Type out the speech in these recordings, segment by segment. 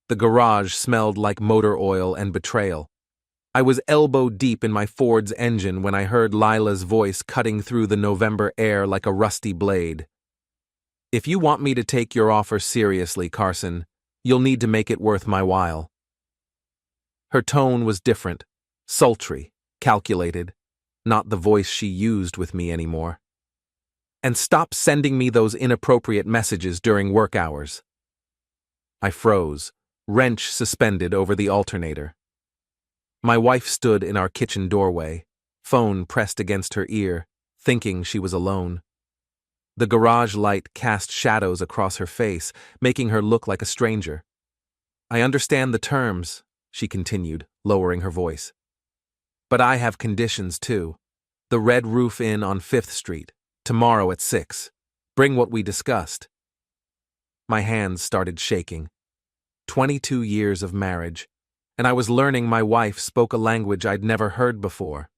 The garage smelled like motor oil and betrayal. I was elbow deep in my Ford's engine when I heard Lila's voice cutting through the November air like a rusty blade. "If you want me to take your offer seriously, Carson, you'll need to make it worth my while." Her tone was different, sultry, calculated, not the voice she used with me anymore. "And stop sending me those inappropriate messages during work hours." I froze, wrench suspended over the alternator. My wife stood in our kitchen doorway, phone pressed against her ear, thinking she was alone. The garage light cast shadows across her face, making her look like a stranger. "I understand the terms," she continued, lowering her voice. "But I have conditions too. The Red Roof Inn on 5th Street, tomorrow at 6. Bring what we discussed." My hands started shaking. 22 years of marriage, and I was learning my wife spoke a language I'd never heard before.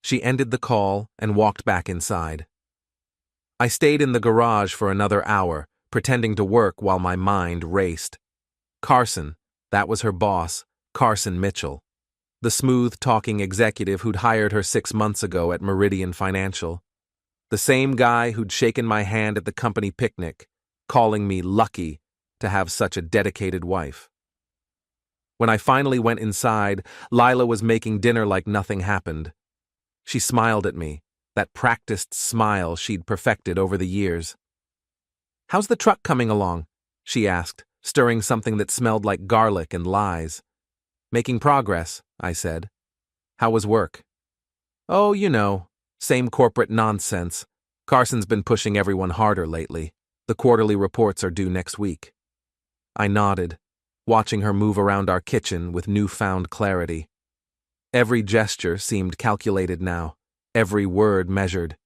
She ended the call and walked back inside. I stayed in the garage for another hour, pretending to work while my mind raced. Carson, that was her boss, Carson Mitchell, the smooth-talking executive who'd hired her 6 months ago at Meridian Financial. The same guy who'd shaken my hand at the company picnic, calling me lucky to have such a dedicated wife. When I finally went inside, Lila was making dinner like nothing happened. She smiled at me, that practiced smile she'd perfected over the years. "How's the truck coming along?" she asked, stirring something that smelled like garlic and lies. "Making progress," I said. "How was work?" "Oh, you know, same corporate nonsense. Carson's been pushing everyone harder lately. The quarterly reports are due next week." I nodded, watching her move around our kitchen with newfound clarity. Every gesture seemed calculated now, every word measured.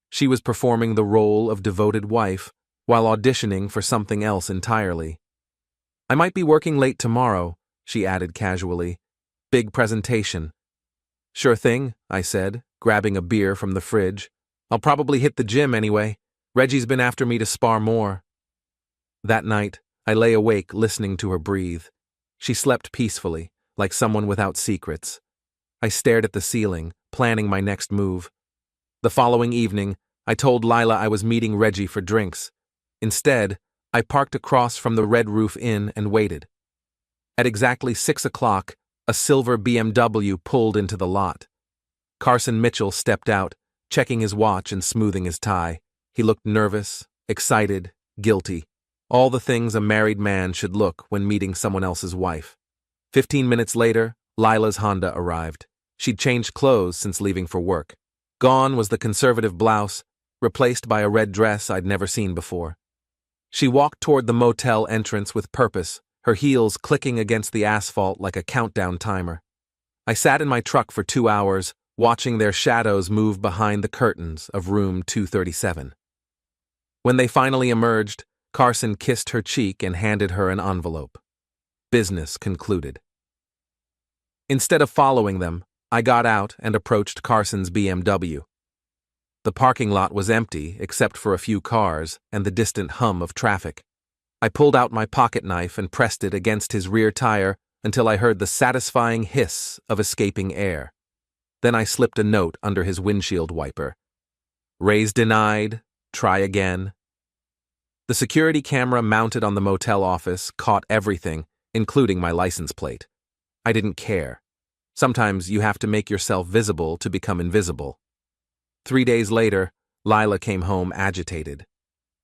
She was performing the role of devoted wife while auditioning for something else entirely. "I might be working late tomorrow," she added casually. "Big presentation." "Sure thing," I said, grabbing a beer from the fridge. "I'll probably hit the gym anyway. Reggie's been after me to spar more." That night, I lay awake listening to her breathe. She slept peacefully, like someone without secrets. I stared at the ceiling, planning my next move. The following evening, I told Lila I was meeting Reggie for drinks. Instead, I parked across from the Red Roof Inn and waited. At exactly 6 o'clock, a silver BMW pulled into the lot. Carson Mitchell stepped out, checking his watch and smoothing his tie. He looked nervous, excited, guilty. All the things a married man should look when meeting someone else's wife. 15 minutes later, Lila's Honda arrived. She'd changed clothes since leaving for work. Gone was the conservative blouse, replaced by a red dress I'd never seen before. She walked toward the motel entrance with purpose, her heels clicking against the asphalt like a countdown timer. I sat in my truck for 2 hours, watching their shadows move behind the curtains of room 237. When they finally emerged, Carson kissed her cheek and handed her an envelope. Business concluded. Instead of following them, I got out and approached Carson's BMW. The parking lot was empty except for a few cars and the distant hum of traffic. I pulled out my pocket knife and pressed it against his rear tire until I heard the satisfying hiss of escaping air. Then I slipped a note under his windshield wiper. "Raise denied. Try again." The security camera mounted on the motel office caught everything, including my license plate. I didn't care. Sometimes you have to make yourself visible to become invisible. 3 days later, Lila came home agitated.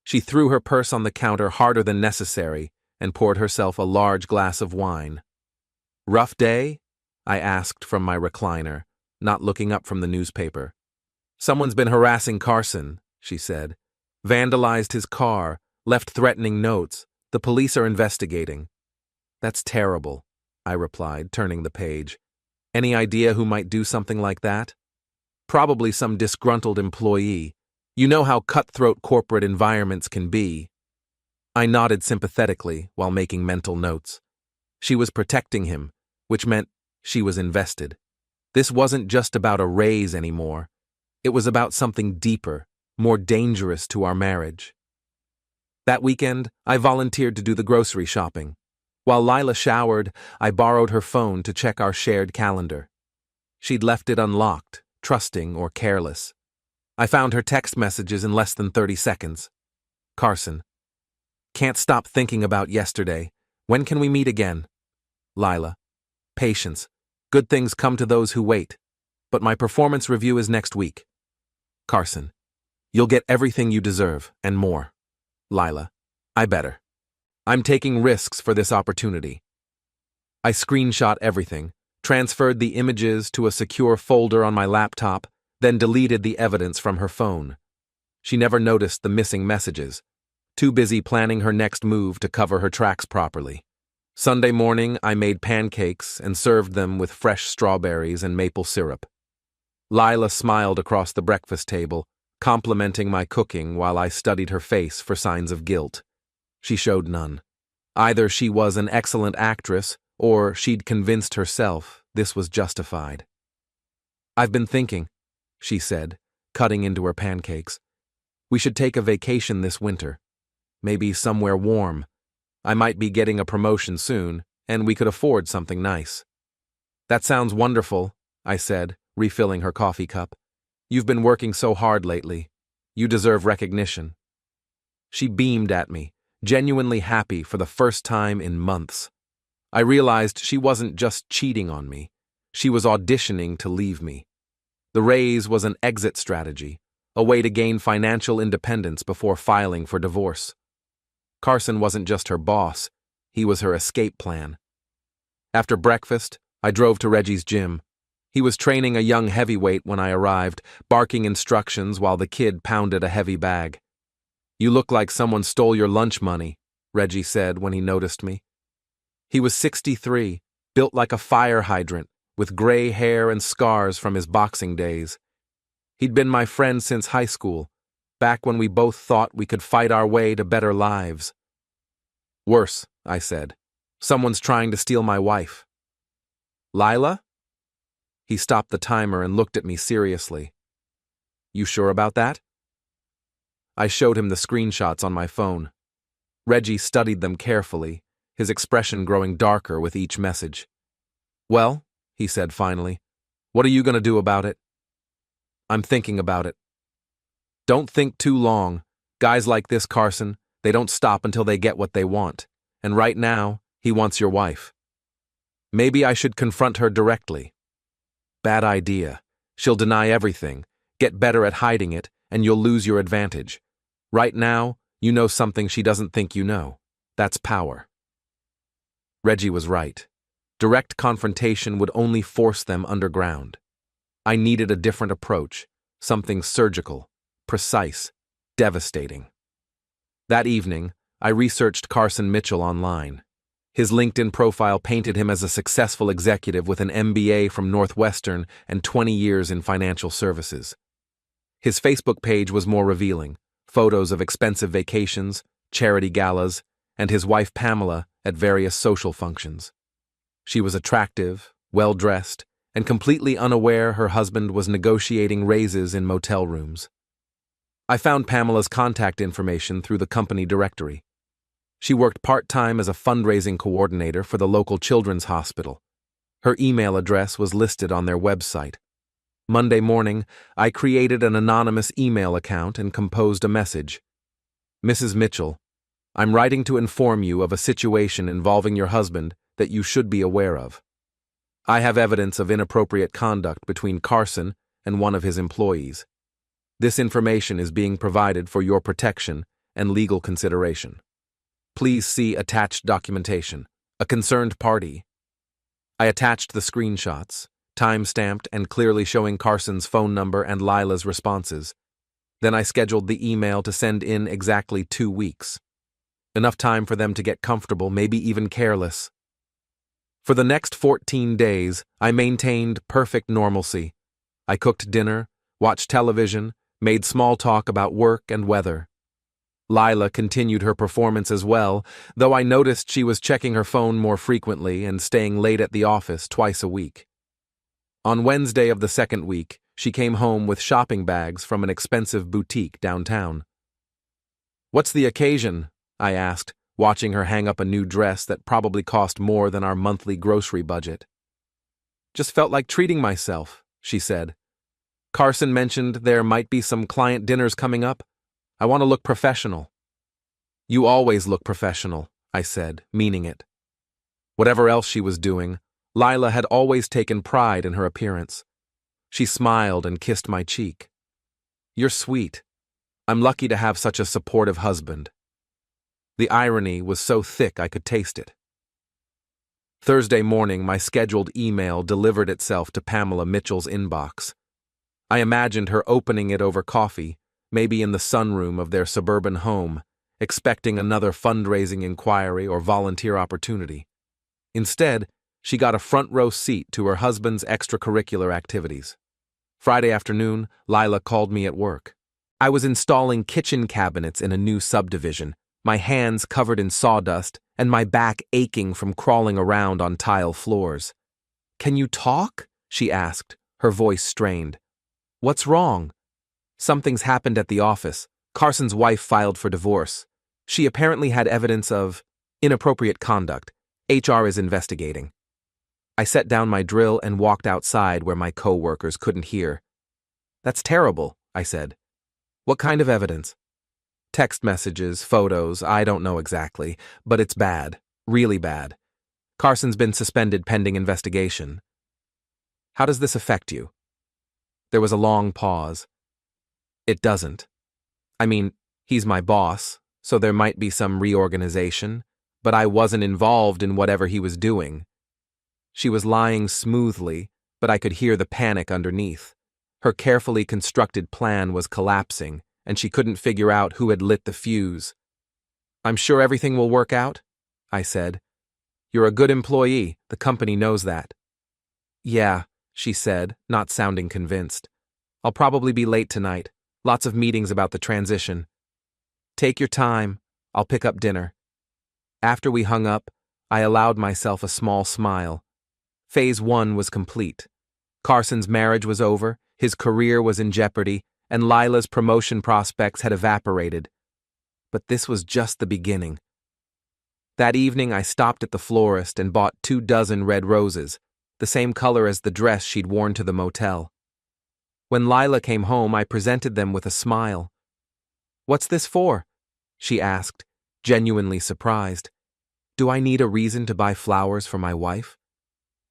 She threw her purse on the counter harder than necessary and poured herself a large glass of wine. "Rough day?" I asked from my recliner, not looking up from the newspaper. "Someone's been harassing Carson," she said. "Vandalized his car, left threatening notes. The police are investigating." "That's terrible," I replied, turning the page. "Any idea who might do something like that?" "Probably some disgruntled employee. You know how cutthroat corporate environments can be." I nodded sympathetically while making mental notes. She was protecting him, which meant she was invested. This wasn't just about a raise anymore. It was about something deeper, more dangerous to our marriage. That weekend, I volunteered to do the grocery shopping. While Lila showered, I borrowed her phone to check our shared calendar. She'd left it unlocked, trusting or careless. I found her text messages in less than 30 seconds. Carson. Can't stop thinking about yesterday. When can we meet again? Lila. Patience. Good things come to those who wait. But my performance review is next week. Carson. You'll get everything you deserve, and more. Lila. I better. I'm taking risks for this opportunity. I screenshot everything, transferred the images to a secure folder on my laptop, then deleted the evidence from her phone. She never noticed the missing messages, too busy planning her next move to cover her tracks properly. Sunday morning, I made pancakes and served them with fresh strawberries and maple syrup. Lila smiled across the breakfast table, complimenting my cooking while I studied her face for signs of guilt. She showed none. Either she was an excellent actress, or she'd convinced herself this was justified. I've been thinking, she said, cutting into her pancakes. We should take a vacation this winter. Maybe somewhere warm. I might be getting a promotion soon, and we could afford something nice. That sounds wonderful, I said, refilling her coffee cup. You've been working so hard lately. You deserve recognition. She beamed at me, genuinely happy for the first time in months. I realized she wasn't just cheating on me. She was auditioning to leave me. The raise was an exit strategy, a way to gain financial independence before filing for divorce. Carson wasn't just her boss, he was her escape plan. After breakfast, I drove to Reggie's gym. He was training a young heavyweight when I arrived, barking instructions while the kid pounded a heavy bag. You look like someone stole your lunch money, Reggie said when he noticed me. He was 63, built like a fire hydrant, with gray hair and scars from his boxing days. He'd been my friend since high school, back when we both thought we could fight our way to better lives. Worse, I said. Someone's trying to steal my wife. Lila? He stopped the timer and looked at me seriously. You sure about that? I showed him the screenshots on my phone. Reggie studied them carefully, his expression growing darker with each message. Well, he said finally, what are you going to do about it? I'm thinking about it. Don't think too long. Guys like this, Carson, they don't stop until they get what they want. And right now, he wants your wife. Maybe I should confront her directly. Bad idea. She'll deny everything, get better at hiding it, and you'll lose your advantage. Right now, you know something she doesn't think you know. That's power. Reggie was right. Direct confrontation would only force them underground. I needed a different approach, something surgical, precise, devastating. That evening, I researched Carson Mitchell online. His LinkedIn profile painted him as a successful executive with an MBA from Northwestern and 20 years in financial services. His Facebook page was more revealing, photos of expensive vacations, charity galas, and his wife Pamela at various social functions. She was attractive, well-dressed, and completely unaware her husband was negotiating raises in motel rooms. I found Pamela's contact information through the company directory. She worked part-time as a fundraising coordinator for the local children's hospital. Her email address was listed on their website. Monday morning, I created an anonymous email account and composed a message. Mrs. Mitchell, I'm writing to inform you of a situation involving your husband that you should be aware of. I have evidence of inappropriate conduct between Carson and one of his employees. This information is being provided for your protection and legal consideration. Please see attached documentation. A concerned party. I attached the screenshots, time-stamped and clearly showing Carson's phone number and Lila's responses. Then I scheduled the email to send in exactly 2 weeks. Enough time for them to get comfortable, maybe even careless. For the next 14 days, I maintained perfect normalcy. I cooked dinner, watched television, made small talk about work and weather. Lila continued her performance as well, though I noticed she was checking her phone more frequently and staying late at the office twice a week. On Wednesday of the second week, she came home with shopping bags from an expensive boutique downtown. What's the occasion? I asked, watching her hang up a new dress that probably cost more than our monthly grocery budget. "Just felt like treating myself," she said. "Carson mentioned there might be some client dinners coming up. I want to look professional." "You always look professional," I said, meaning it. Whatever else she was doing, Lila had always taken pride in her appearance. She smiled and kissed my cheek. "You're sweet. I'm lucky to have such a supportive husband." The irony was so thick I could taste it. Thursday morning, my scheduled email delivered itself to Pamela Mitchell's inbox. I imagined her opening it over coffee, maybe in the sunroom of their suburban home, expecting another fundraising inquiry or volunteer opportunity. Instead, she got a front-row seat to her husband's extracurricular activities. Friday afternoon, Lila called me at work. I was installing kitchen cabinets in a new subdivision, my hands covered in sawdust and my back aching from crawling around on tile floors. "Can you talk?" she asked, her voice strained. "What's wrong?" "Something's happened at the office. Carson's wife filed for divorce. She apparently had evidence of inappropriate conduct. HR is investigating." I set down my drill and walked outside where my co-workers couldn't hear. "That's terrible," I said. "What kind of evidence?" "Text messages, photos, I don't know exactly, but it's bad, really bad. Carson's been suspended pending investigation." "How does this affect you?" There was a long pause. "It doesn't. I mean, he's my boss, so there might be some reorganization, but I wasn't involved in whatever he was doing." She was lying smoothly, but I could hear the panic underneath. Her carefully constructed plan was collapsing, and she couldn't figure out who had lit the fuse. "I'm sure everything will work out," I said. "You're a good employee, the company knows that." "Yeah," she said, not sounding convinced. "I'll probably be late tonight. Lots of meetings about the transition." "Take your time. I'll pick up dinner." After we hung up, I allowed myself a small smile. Phase 1 was complete. Carson's marriage was over, his career was in jeopardy, and Lila's promotion prospects had evaporated. But this was just the beginning. That evening, I stopped at the florist and bought 24 red roses, the same color as the dress she'd worn to the motel. When Lila came home, I presented them with a smile. "What's this for?" she asked, genuinely surprised. "Do I need a reason to buy flowers for my wife?"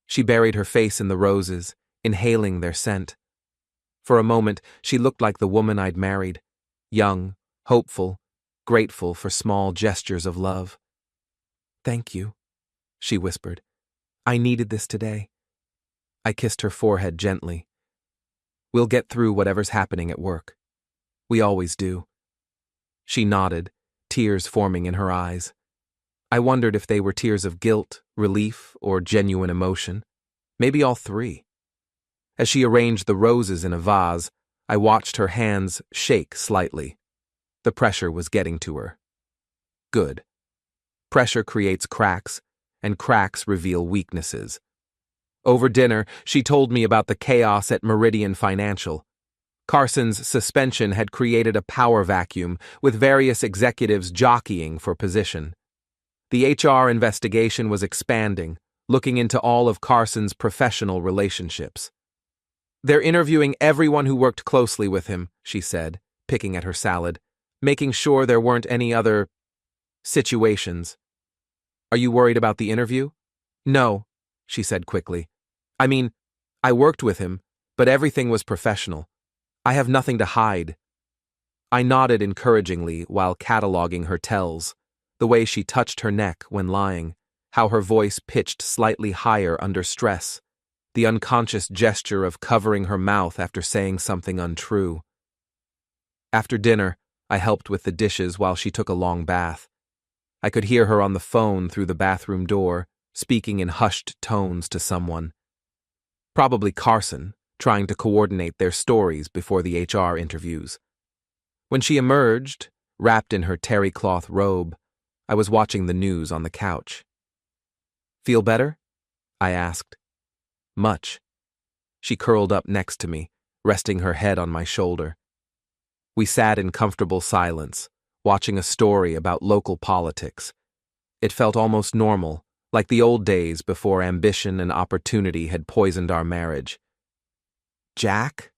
She buried her face in the roses, inhaling their scent. For a moment, she looked like the woman I'd married, young, hopeful, grateful for small gestures of love. "Thank you," she whispered. "I needed this today." I kissed her forehead gently. "We'll get through whatever's happening at work. We always do." She nodded, tears forming in her eyes. I wondered if they were tears of guilt, relief, or genuine emotion. Maybe all three. As she arranged the roses in a vase, I watched her hands shake slightly. The pressure was getting to her. Good. Pressure creates cracks, and cracks reveal weaknesses. Over dinner, she told me about the chaos at Meridian Financial. Carson's suspension had created a power vacuum, with various executives jockeying for position. The HR investigation was expanding, looking into all of Carson's professional relationships. "They're interviewing everyone who worked closely with him," she said, picking at her salad, making sure there weren't any other situations. "Are you worried about the interview?" "No," she said quickly. "I mean, I worked with him, but everything was professional. I have nothing to hide." I nodded encouragingly while cataloging her tells, the way she touched her neck when lying, how her voice pitched slightly higher under stress, the unconscious gesture of covering her mouth after saying something untrue. After dinner, I helped with the dishes while she took a long bath. I could hear her on the phone through the bathroom door, speaking in hushed tones to someone. Probably Carson, trying to coordinate their stories before the HR interviews. When she emerged, wrapped in her terry cloth robe, I was watching the news on the couch. "Feel better?" I asked. "Much." She curled up next to me, resting her head on my shoulder. We sat in comfortable silence, watching a story about local politics, It felt almost normal, like the old days before ambition and opportunity had poisoned our marriage. "Jack?"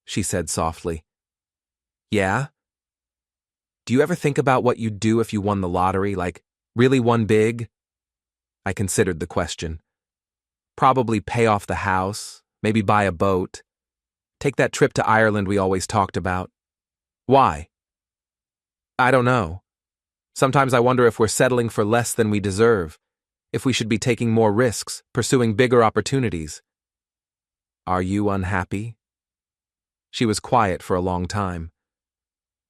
she said softly. "Yeah? Do you ever think about what you'd do if you won the lottery, like, really won big?" I considered the question. Probably pay off the house, maybe buy a boat, take that trip to Ireland we always talked about. Why? I don't know. Sometimes I wonder if we're settling for less than we deserve, if we should be taking more risks, pursuing bigger opportunities. Are you unhappy? She was quiet for a long time.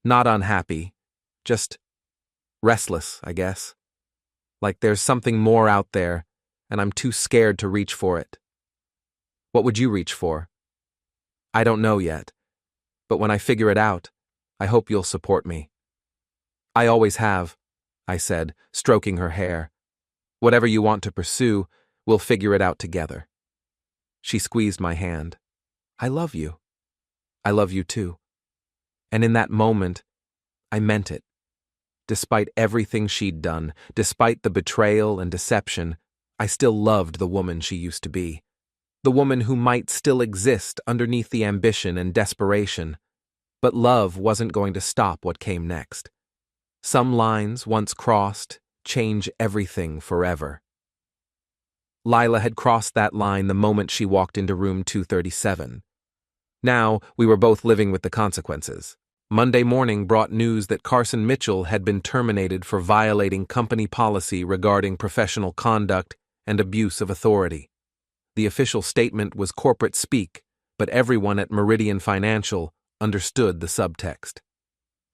Not unhappy, just restless, I guess. Like there's something more out there, and I'm too scared to reach for it. What would you reach for? I don't know yet, but when I figure it out, I hope you'll support me. I always have, I said, stroking her hair. Whatever you want to pursue, we'll figure it out together. She squeezed my hand. I love you. I love you too. And in that moment, I meant it. Despite everything she'd done, despite the betrayal and deception, I still loved the woman she used to be. The woman who might still exist underneath the ambition and desperation. But love wasn't going to stop what came next. Some lines, once crossed, change everything forever. Lila had crossed that line the moment she walked into room 237. Now, we were both living with the consequences. Monday morning brought news that Carson Mitchell had been terminated for violating company policy regarding professional conduct and abuse of authority. The official statement was corporate speak, but everyone at Meridian Financial understood the subtext.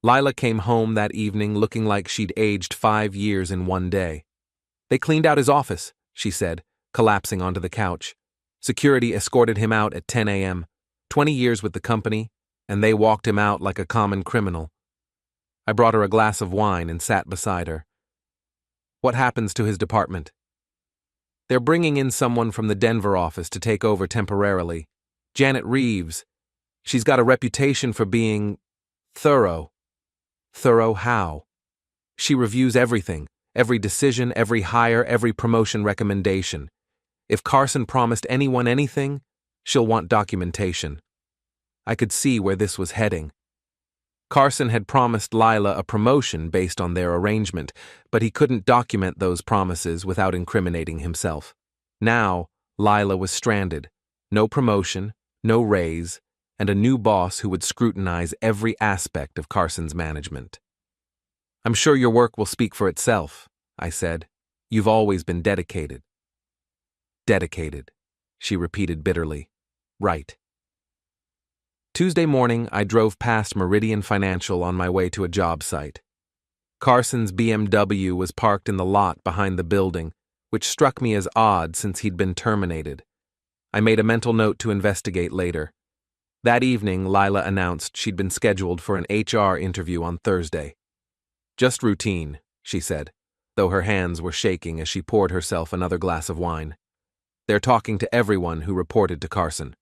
Lila came home that evening looking like she'd aged 5 years in one day. They cleaned out his office, she said, collapsing onto the couch. Security escorted him out at 10 a.m., 20 years with the company, and they walked him out like a common criminal. I brought her a glass of wine and sat beside her. What happens to his department? They're bringing in someone from the Denver office to take over temporarily. Janet Reeves. She's got a reputation for being thorough. Thorough how? She reviews everything, every decision, every hire, every promotion recommendation. If Carson promised anyone anything, she'll want documentation. I could see where this was heading. Carson had promised Lila a promotion based on their arrangement, but he couldn't document those promises without incriminating himself. Now, Lila was stranded. No promotion, no raise, and a new boss who would scrutinize every aspect of Carson's management. I'm sure your work will speak for itself, I said. You've always been dedicated. Dedicated, she repeated bitterly. Right. Tuesday morning, I drove past Meridian Financial on my way to a job site. Carson's BMW was parked in the lot behind the building, which struck me as odd since he'd been terminated. I made a mental note to investigate later. That evening, Lila announced she'd been scheduled for an HR interview on Thursday. Just routine, she said, though her hands were shaking as she poured herself another glass of wine. They're talking to everyone who reported to Carson.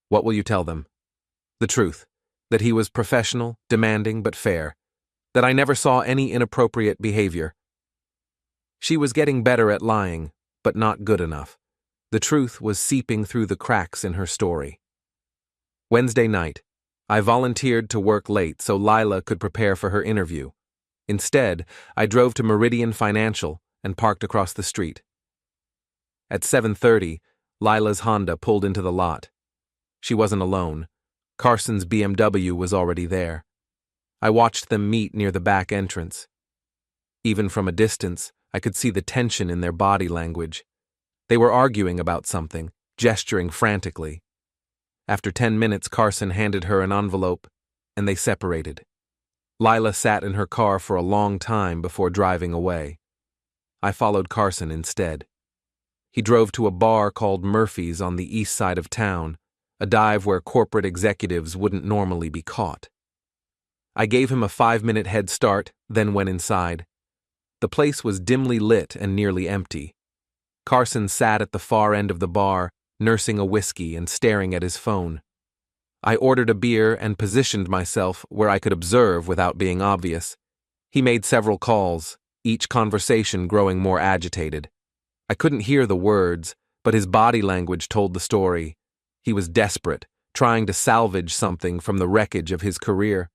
What will you tell them? The truth, that he was professional, demanding, but fair, that I never saw any inappropriate behavior. She was getting better at lying, but not good enough. The truth was seeping through the cracks in her story. Wednesday night, I volunteered to work late so Lila could prepare for her interview. Instead, I drove to Meridian Financial and parked across the street. At 7:30, Lila's Honda pulled into the lot. She wasn't alone. Carson's BMW was already there. I watched them meet near the back entrance. Even from a distance, I could see the tension in their body language. They were arguing about something, gesturing frantically. After 10 minutes, Carson handed her an envelope, and they separated. Lila sat in her car for a long time before driving away. I followed Carson instead. He drove to a bar called Murphy's on the east side of town, a dive where corporate executives wouldn't normally be caught. I gave him a 5-minute head start, then went inside. The place was dimly lit and nearly empty. Carson sat at the far end of the bar, nursing a whiskey and staring at his phone. I ordered a beer and positioned myself where I could observe without being obvious. He made several calls, each conversation growing more agitated. I couldn't hear the words, but his body language told the story. He was desperate, trying to salvage something from the wreckage of his career.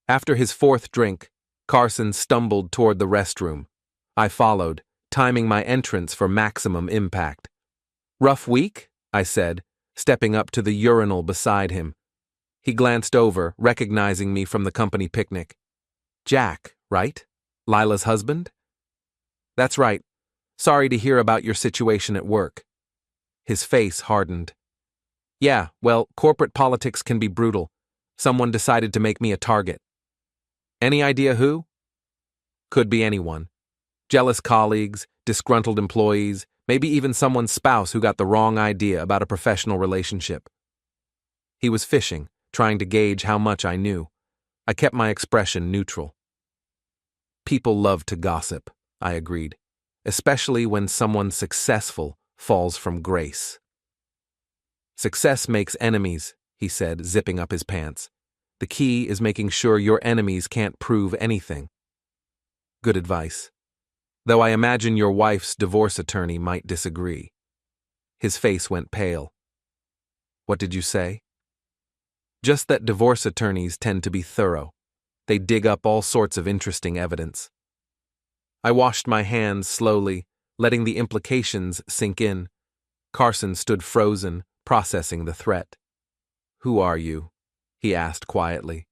After his fourth drink, Carson stumbled toward the restroom. I followed, timing my entrance for maximum impact. "Rough week?" I said, stepping up to the urinal beside him. He glanced over, recognizing me from the company picnic. "Jack, right? Lila's husband?" "That's right. Sorry to hear about your situation at work." His face hardened. "Yeah, well, corporate politics can be brutal. Someone decided to make me a target." "Any idea who?" "Could be anyone. Jealous colleagues, disgruntled employees, maybe even someone's spouse who got the wrong idea about a professional relationship." He was fishing, trying to gauge how much I knew. I kept my expression neutral. "People love to gossip," I agreed, "especially when someone successful falls from grace." "Success makes enemies," he said, zipping up his pants. "The key is making sure your enemies can't prove anything." Good advice. Though I imagine your wife's divorce attorney might disagree. His face went pale. "What did you say?" "Just that divorce attorneys tend to be thorough. They dig up all sorts of interesting evidence." I washed my hands slowly, letting the implications sink in. Carson stood frozen, processing the threat. "Who are you?" he asked quietly.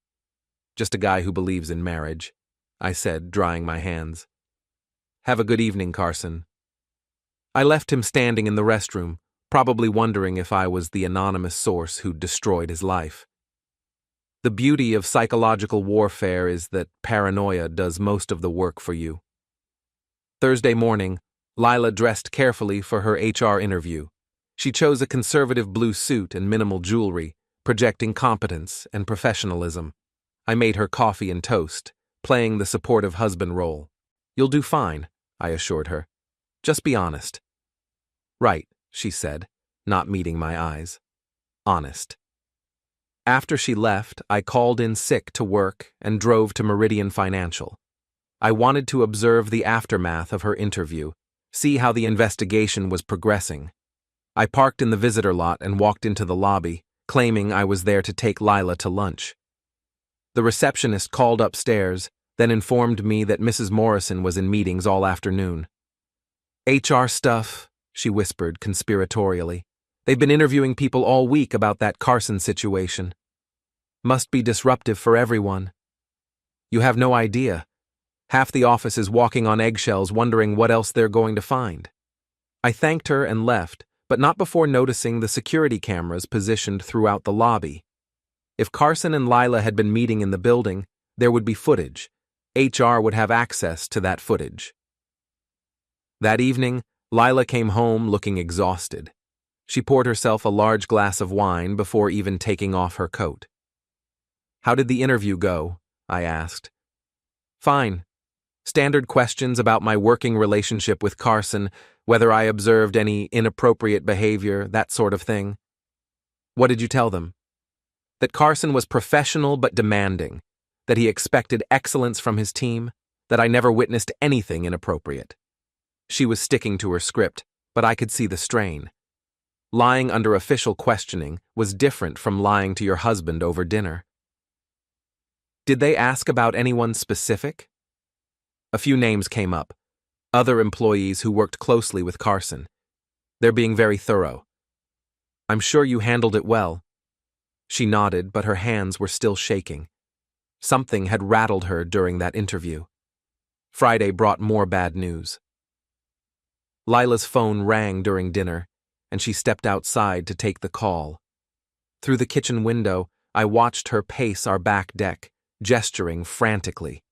"Just a guy who believes in marriage," I said, drying my hands. "Have a good evening, Carson." I left him standing in the restroom, probably wondering if I was the anonymous source who'd destroyed his life. The beauty of psychological warfare is that paranoia does most of the work for you. Thursday morning, Lila dressed carefully for her HR interview. She chose a conservative blue suit and minimal jewelry, projecting competence and professionalism. I made her coffee and toast, playing the supportive husband role. "You'll do fine," I assured her. "Just be honest." "Right," she said, not meeting my eyes. "Honest." After she left, I called in sick to work and drove to Meridian Financial. I wanted to observe the aftermath of her interview, see how the investigation was progressing. I parked in the visitor lot and walked into the lobby, claiming I was there to take Lila to lunch. The receptionist called upstairs, then informed me that Mrs. Morrison was in meetings all afternoon. "HR stuff," she whispered conspiratorially. "They've been interviewing people all week about that Carson situation. Must be disruptive for everyone. You have no idea. Half the office is walking on eggshells wondering what else they're going to find." I thanked her and left, but not before noticing the security cameras positioned throughout the lobby. If Carson and Lila had been meeting in the building, there would be footage. HR would have access to that footage. That evening, Lila came home looking exhausted. She poured herself a large glass of wine before even taking off her coat. "How did the interview go?" I asked. "Fine. Standard questions about my working relationship with Carson, whether I observed any inappropriate behavior, that sort of thing." "What did you tell them?" "That Carson was professional but demanding, that he expected excellence from his team, that I never witnessed anything inappropriate." She was sticking to her script, but I could see the strain. Lying under official questioning was different from lying to your husband over dinner. "Did they ask about anyone specific?" A few names came up, other employees who worked closely with Carson. "They're being very thorough." "I'm sure you handled it well." She nodded, but her hands were still shaking. Something had rattled her during that interview. Friday brought more bad news. Lila's phone rang during dinner, and she stepped outside to take the call. Through the kitchen window, I watched her pace our back deck, gesturing frantically.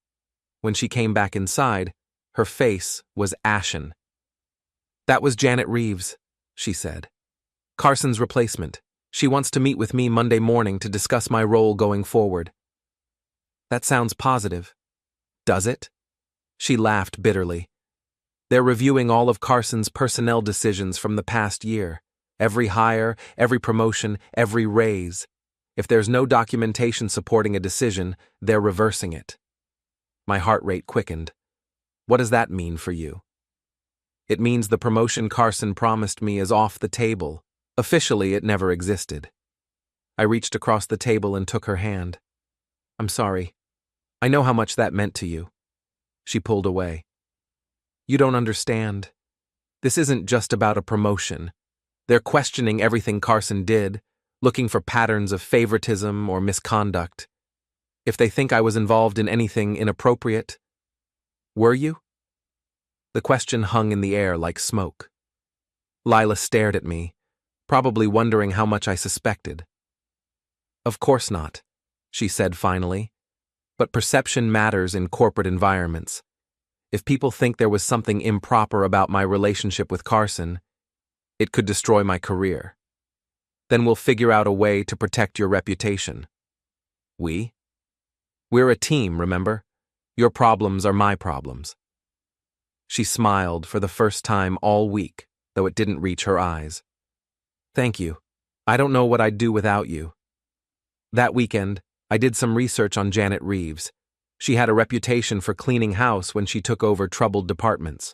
When she came back inside, her face was ashen. "That was Janet Reeves," she said. "Carson's replacement. She wants to meet with me Monday morning to discuss my role going forward." "That sounds positive." "Does it?" She laughed bitterly. "They're reviewing all of Carson's personnel decisions from the past year. Every hire, every promotion, every raise. If there's no documentation supporting a decision, they're reversing it." My heart rate quickened. What does that mean for you? It means the promotion Carson promised me is off the table. Officially, it never existed. I reached across the table and took her hand. I'm sorry. I know how much that meant to you. She pulled away. You don't understand. This isn't just about a promotion. They're questioning everything Carson did, looking for patterns of favoritism or misconduct. If they think I was involved in anything inappropriate, were you? The question hung in the air like smoke. Lila stared at me, probably wondering how much I suspected. Of course not, she said finally. But perception matters in corporate environments. If people think there was something improper about my relationship with Carson, it could destroy my career. Then we'll figure out a way to protect your reputation. We? We're a team, remember? Your problems are my problems. She smiled for the first time all week, though it didn't reach her eyes. Thank you. I don't know what I'd do without you. That weekend, I did some research on Janet Reeves. She had a reputation for cleaning house when she took over troubled departments.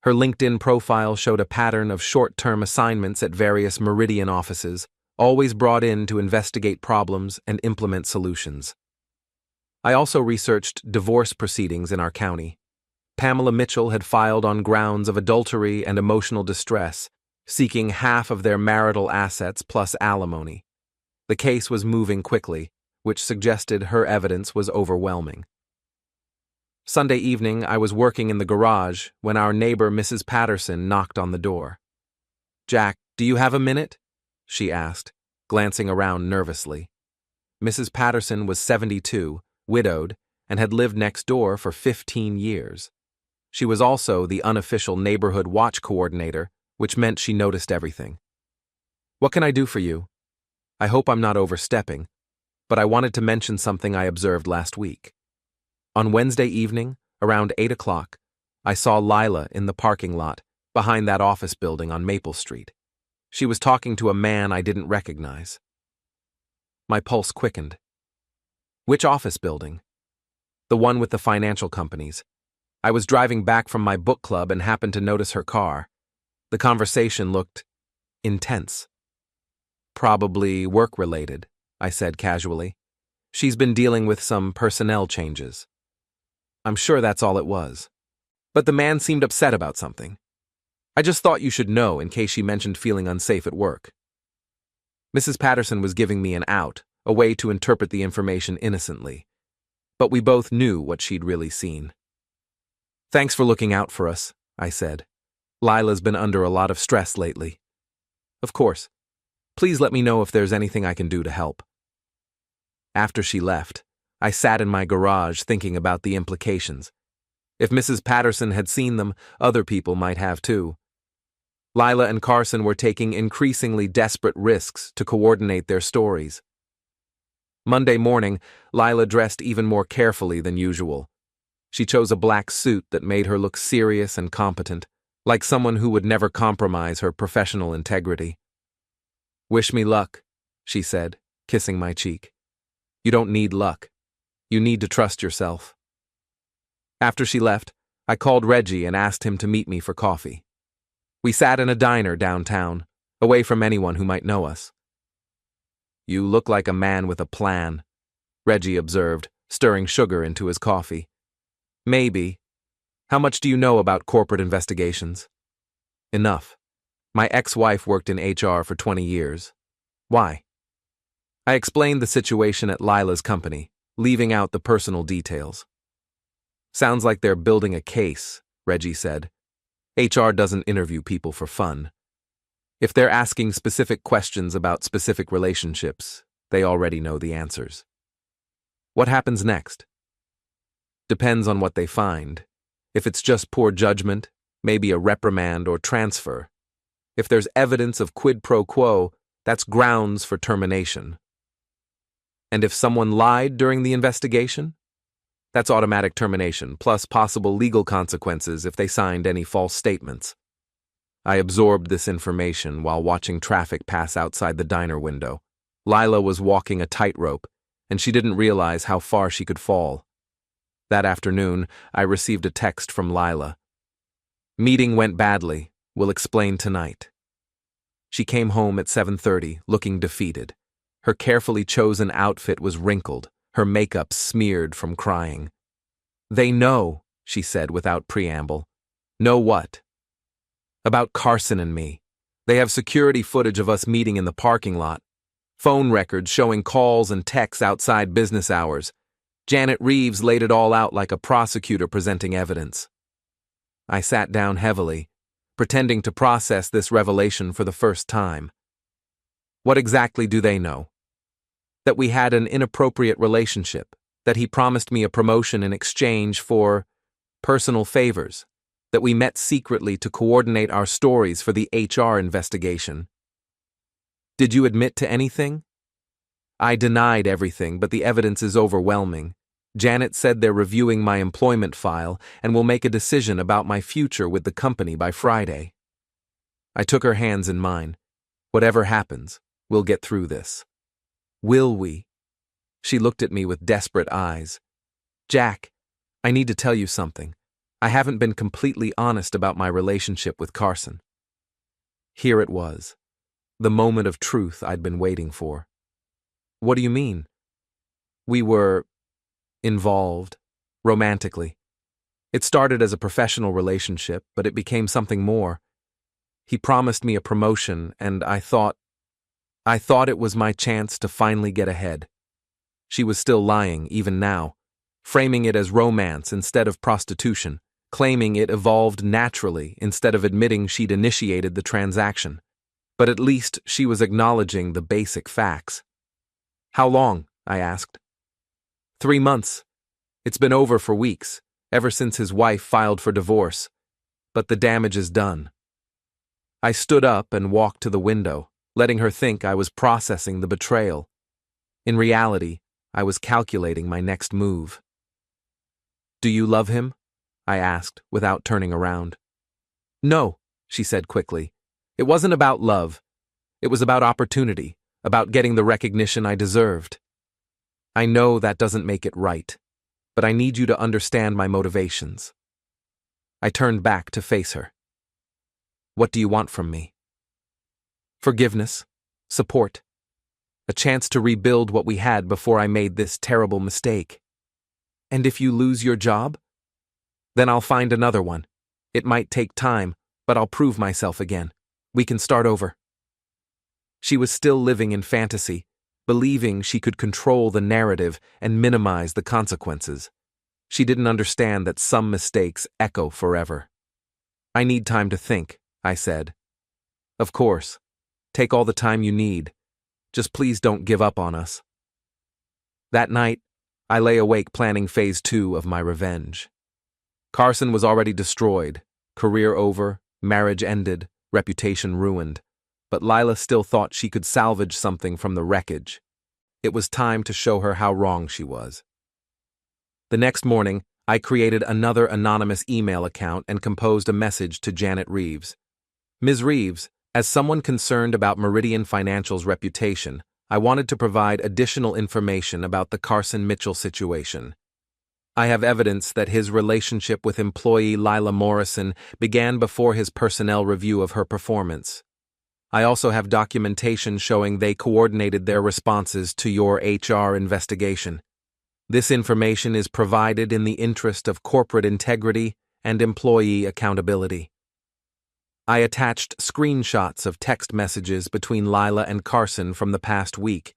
Her LinkedIn profile showed a pattern of short-term assignments at various Meridian offices, always brought in to investigate problems and implement solutions. I also researched divorce proceedings in our county. Pamela Mitchell had filed on grounds of adultery and emotional distress, seeking half of their marital assets plus alimony. The case was moving quickly, which suggested her evidence was overwhelming. Sunday evening, I was working in the garage when our neighbor Mrs. Patterson knocked on the door. Jack, do you have a minute? She asked, glancing around nervously. Mrs. Patterson was 72, widowed, and had lived next door for 15 years. She was also the unofficial neighborhood watch coordinator, which meant she noticed everything. What can I do for you? I hope I'm not overstepping, but I wanted to mention something I observed last week. On Wednesday evening, around 8 o'clock, I saw Lila in the parking lot behind that office building on Maple Street. She was talking to a man I didn't recognize. My pulse quickened. Which office building? The one with the financial companies. I was driving back from my book club and happened to notice her car. The conversation looked intense. Probably work-related, I said casually. She's been dealing with some personnel changes. I'm sure that's all it was. But the man seemed upset about something. I just thought you should know in case she mentioned feeling unsafe at work. Mrs. Patterson was giving me an out, a way to interpret the information innocently. But we both knew what she'd really seen. Thanks for looking out for us, I said. Lila's been under a lot of stress lately. Of course. Please let me know if there's anything I can do to help. After she left, I sat in my garage thinking about the implications. If Mrs. Patterson had seen them, other people might have too. Lila and Carson were taking increasingly desperate risks to coordinate their stories. Monday morning, Lila dressed even more carefully than usual. She chose a black suit that made her look serious and competent, like someone who would never compromise her professional integrity. Wish me luck, she said, kissing my cheek. You don't need luck. You need to trust yourself. After she left, I called Reggie and asked him to meet me for coffee. We sat in a diner downtown, away from anyone who might know us. You look like a man with a plan, Reggie observed, stirring sugar into his coffee. Maybe. How much do you know about corporate investigations? Enough. My ex-wife worked in HR for 20 years. Why? I explained the situation at Lila's company, leaving out the personal details. Sounds like they're building a case, Reggie said. HR doesn't interview people for fun. If they're asking specific questions about specific relationships, they already know the answers. What happens next? Depends on what they find. If it's just poor judgment, maybe a reprimand or transfer. If there's evidence of quid pro quo, that's grounds for termination. And if someone lied during the investigation? That's automatic termination, plus possible legal consequences if they signed any false statements. I absorbed this information while watching traffic pass outside the diner window. Lila was walking a tightrope, and she didn't realize how far she could fall. That afternoon, I received a text from Lila. Meeting went badly. We'll explain tonight. She came home at 7:30, looking defeated. Her carefully chosen outfit was wrinkled, her makeup smeared from crying. They know, she said without preamble. Know what? About Carson and me. They have security footage of us meeting in the parking lot. Phone records showing calls and texts outside business hours. Janet Reeves laid it all out like a prosecutor presenting evidence. I sat down heavily, pretending to process this revelation for the first time. What exactly do they know? That we had an inappropriate relationship, that he promised me a promotion in exchange for personal favors, that we met secretly to coordinate our stories for the HR investigation. Did you admit to anything? I denied everything, but the evidence is overwhelming. Janet said they're reviewing my employment file and will make a decision about my future with the company by Friday. I took her hands in mine. Whatever happens, we'll get through this. Will we? She looked at me with desperate eyes. Jack, I need to tell you something. I haven't been completely honest about my relationship with Carson. Here it was, the moment of truth I'd been waiting for. What do you mean? We were involved, romantically. It started as a professional relationship, but it became something more. He promised me a promotion, and I thought it was my chance to finally get ahead. She was still lying, even now, framing it as romance instead of prostitution, claiming it evolved naturally instead of admitting she'd initiated the transaction. But at least she was acknowledging the basic facts. How long? I asked. 3 months. It's been over for weeks, ever since his wife filed for divorce. But the damage is done. I stood up and walked to the window, letting her think I was processing the betrayal. In reality, I was calculating my next move. Do you love him? I asked, without turning around. No, she said quickly. It wasn't about love. It was about opportunity, about getting the recognition I deserved. I know that doesn't make it right, but I need you to understand my motivations. I turned back to face her. What do you want from me? Forgiveness, support, a chance to rebuild what we had before I made this terrible mistake. And if you lose your job? Then I'll find another one. It might take time, but I'll prove myself again. We can start over. She was still living in fantasy, believing she could control the narrative and minimize the consequences. She didn't understand that some mistakes echo forever. I need time to think, I said. Of course. Take all the time you need. Just please don't give up on us. That night, I lay awake planning phase 2 of my revenge. Carson was already destroyed, career over, marriage ended, reputation ruined. But Lila still thought she could salvage something from the wreckage. It was time to show her how wrong she was. The next morning, I created another anonymous email account and composed a message to Janet Reeves. Ms. Reeves, as someone concerned about Meridian Financial's reputation, I wanted to provide additional information about the Carson Mitchell situation. I have evidence that his relationship with employee Lila Morrison began before his personnel review of her performance. I also have documentation showing they coordinated their responses to your HR investigation. This information is provided in the interest of corporate integrity and employee accountability. I attached screenshots of text messages between Lila and Carson from the past week,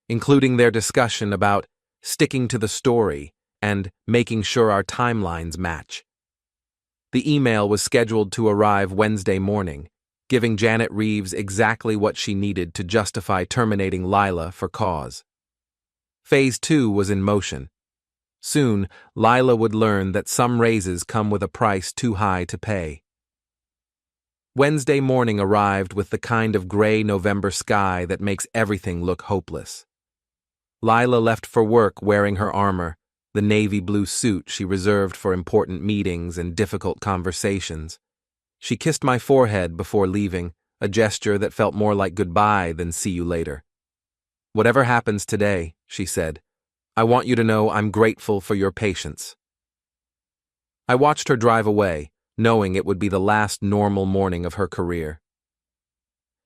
including their discussion about sticking to the story and making sure our timelines match. The email was scheduled to arrive Wednesday morning, giving Janet Reeves exactly what she needed to justify terminating Lila for cause. Phase 2 was in motion. Soon, Lila would learn that some raises come with a price too high to pay. Wednesday morning arrived with the kind of gray November sky that makes everything look hopeless. Lila left for work wearing her armor, the navy blue suit she reserved for important meetings and difficult conversations. She kissed my forehead before leaving, a gesture that felt more like goodbye than see you later. Whatever happens today, she said, I want you to know I'm grateful for your patience. I watched her drive away, knowing it would be the last normal morning of her career.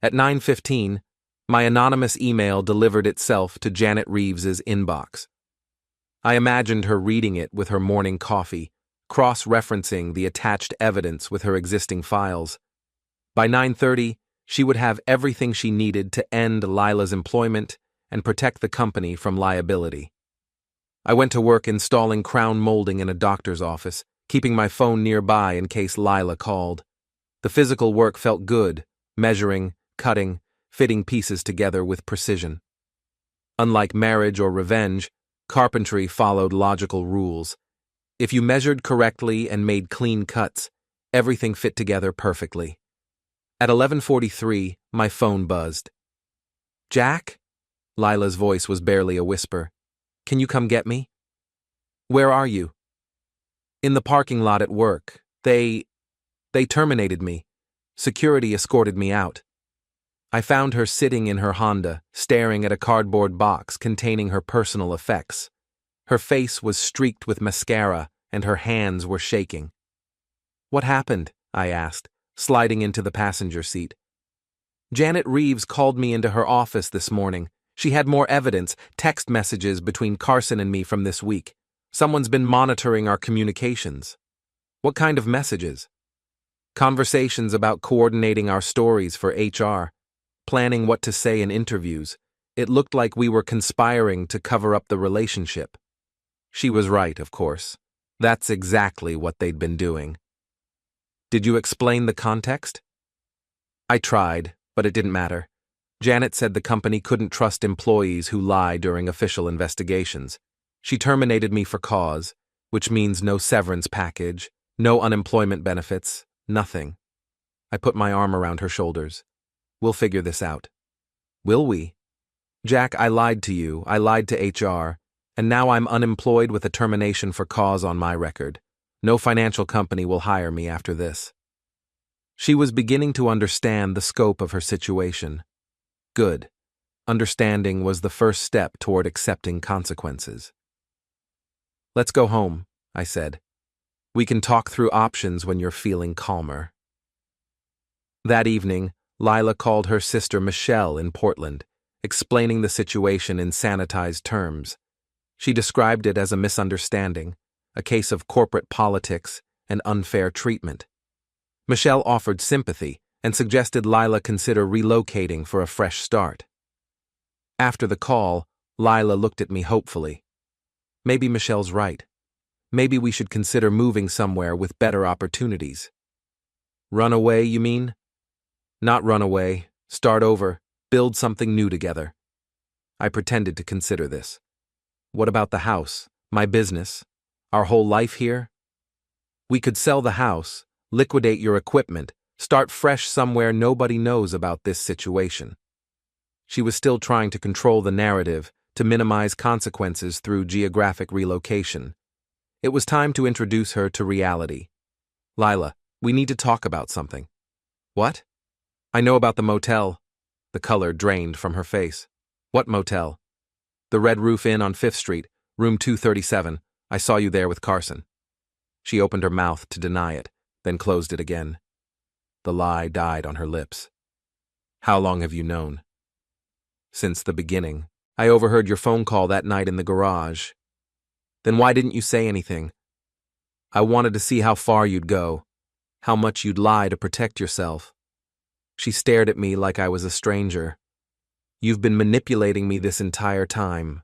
At 9:15, my anonymous email delivered itself to Janet Reeves's inbox. I imagined her reading it with her morning coffee, cross-referencing the attached evidence with her existing files. By 9:30, she would have everything she needed to end Lila's employment and protect the company from liability. I went to work installing crown molding in a doctor's office, keeping my phone nearby in case Lila called. The physical work felt good, measuring, cutting, fitting pieces together with precision. Unlike marriage or revenge, carpentry followed logical rules. If you measured correctly and made clean cuts, everything fit together perfectly. At 11:43, my phone buzzed. "Jack?" Lila's voice was barely a whisper. "Can you come get me?" "Where are you?" "In the parking lot at work. They terminated me. Security escorted me out." I found her sitting in her Honda, staring at a cardboard box containing her personal effects. Her face was streaked with mascara, and her hands were shaking. "What happened?" I asked, sliding into the passenger seat. "Janet Reeves called me into her office this morning. She had more evidence, text messages between Carson and me from this week. Someone's been monitoring our communications." "What kind of messages?" "Conversations about coordinating our stories for HR, planning what to say in interviews. It looked like we were conspiring to cover up the relationship." She was right, of course. That's exactly what they'd been doing. "Did you explain the context?" I tried, but it didn't matter. Janet said the company couldn't trust employees who lie during official investigations. She terminated me for cause, which means no severance package, no unemployment benefits, nothing. I put my arm around her shoulders. "We'll figure this out." "Will we?" "Jack, I lied to you, I lied to HR, and now I'm unemployed with a termination for cause on my record. No financial company will hire me after this." She was beginning to understand the scope of her situation. Good. Understanding was the first step toward accepting consequences. "Let's go home," I said. "We can talk through options when you're feeling calmer." That evening, Lila called her sister Michelle in Portland, explaining the situation in sanitized terms. She described it as a misunderstanding, a case of corporate politics and unfair treatment. Michelle offered sympathy and suggested Lila consider relocating for a fresh start. After the call, Lila looked at me hopefully. Maybe Michelle's right. Maybe we should consider moving somewhere with better opportunities. "Run away, you mean?" "Not run away. Start over. Build something new together." I pretended to consider this. "What about the house? My business? Our whole life here?" "We could sell the house, liquidate your equipment, start fresh somewhere nobody knows about this situation." She was still trying to control the narrative, to minimize consequences through geographic relocation. It was time to introduce her to reality. "Lila, we need to talk about something." "What?" "I know about the motel." The color drained from her face. "What motel?" "The Red Roof Inn on 5th Street, room 237. I saw you there with Carson." She opened her mouth to deny it, then closed it again. The lie died on her lips. "How long have you known?" "Since the beginning. I overheard your phone call that night in the garage." "Then why didn't you say anything?" "I wanted to see how far you'd go, how much you'd lie to protect yourself." She stared at me like I was a stranger. "You've been manipulating me this entire time."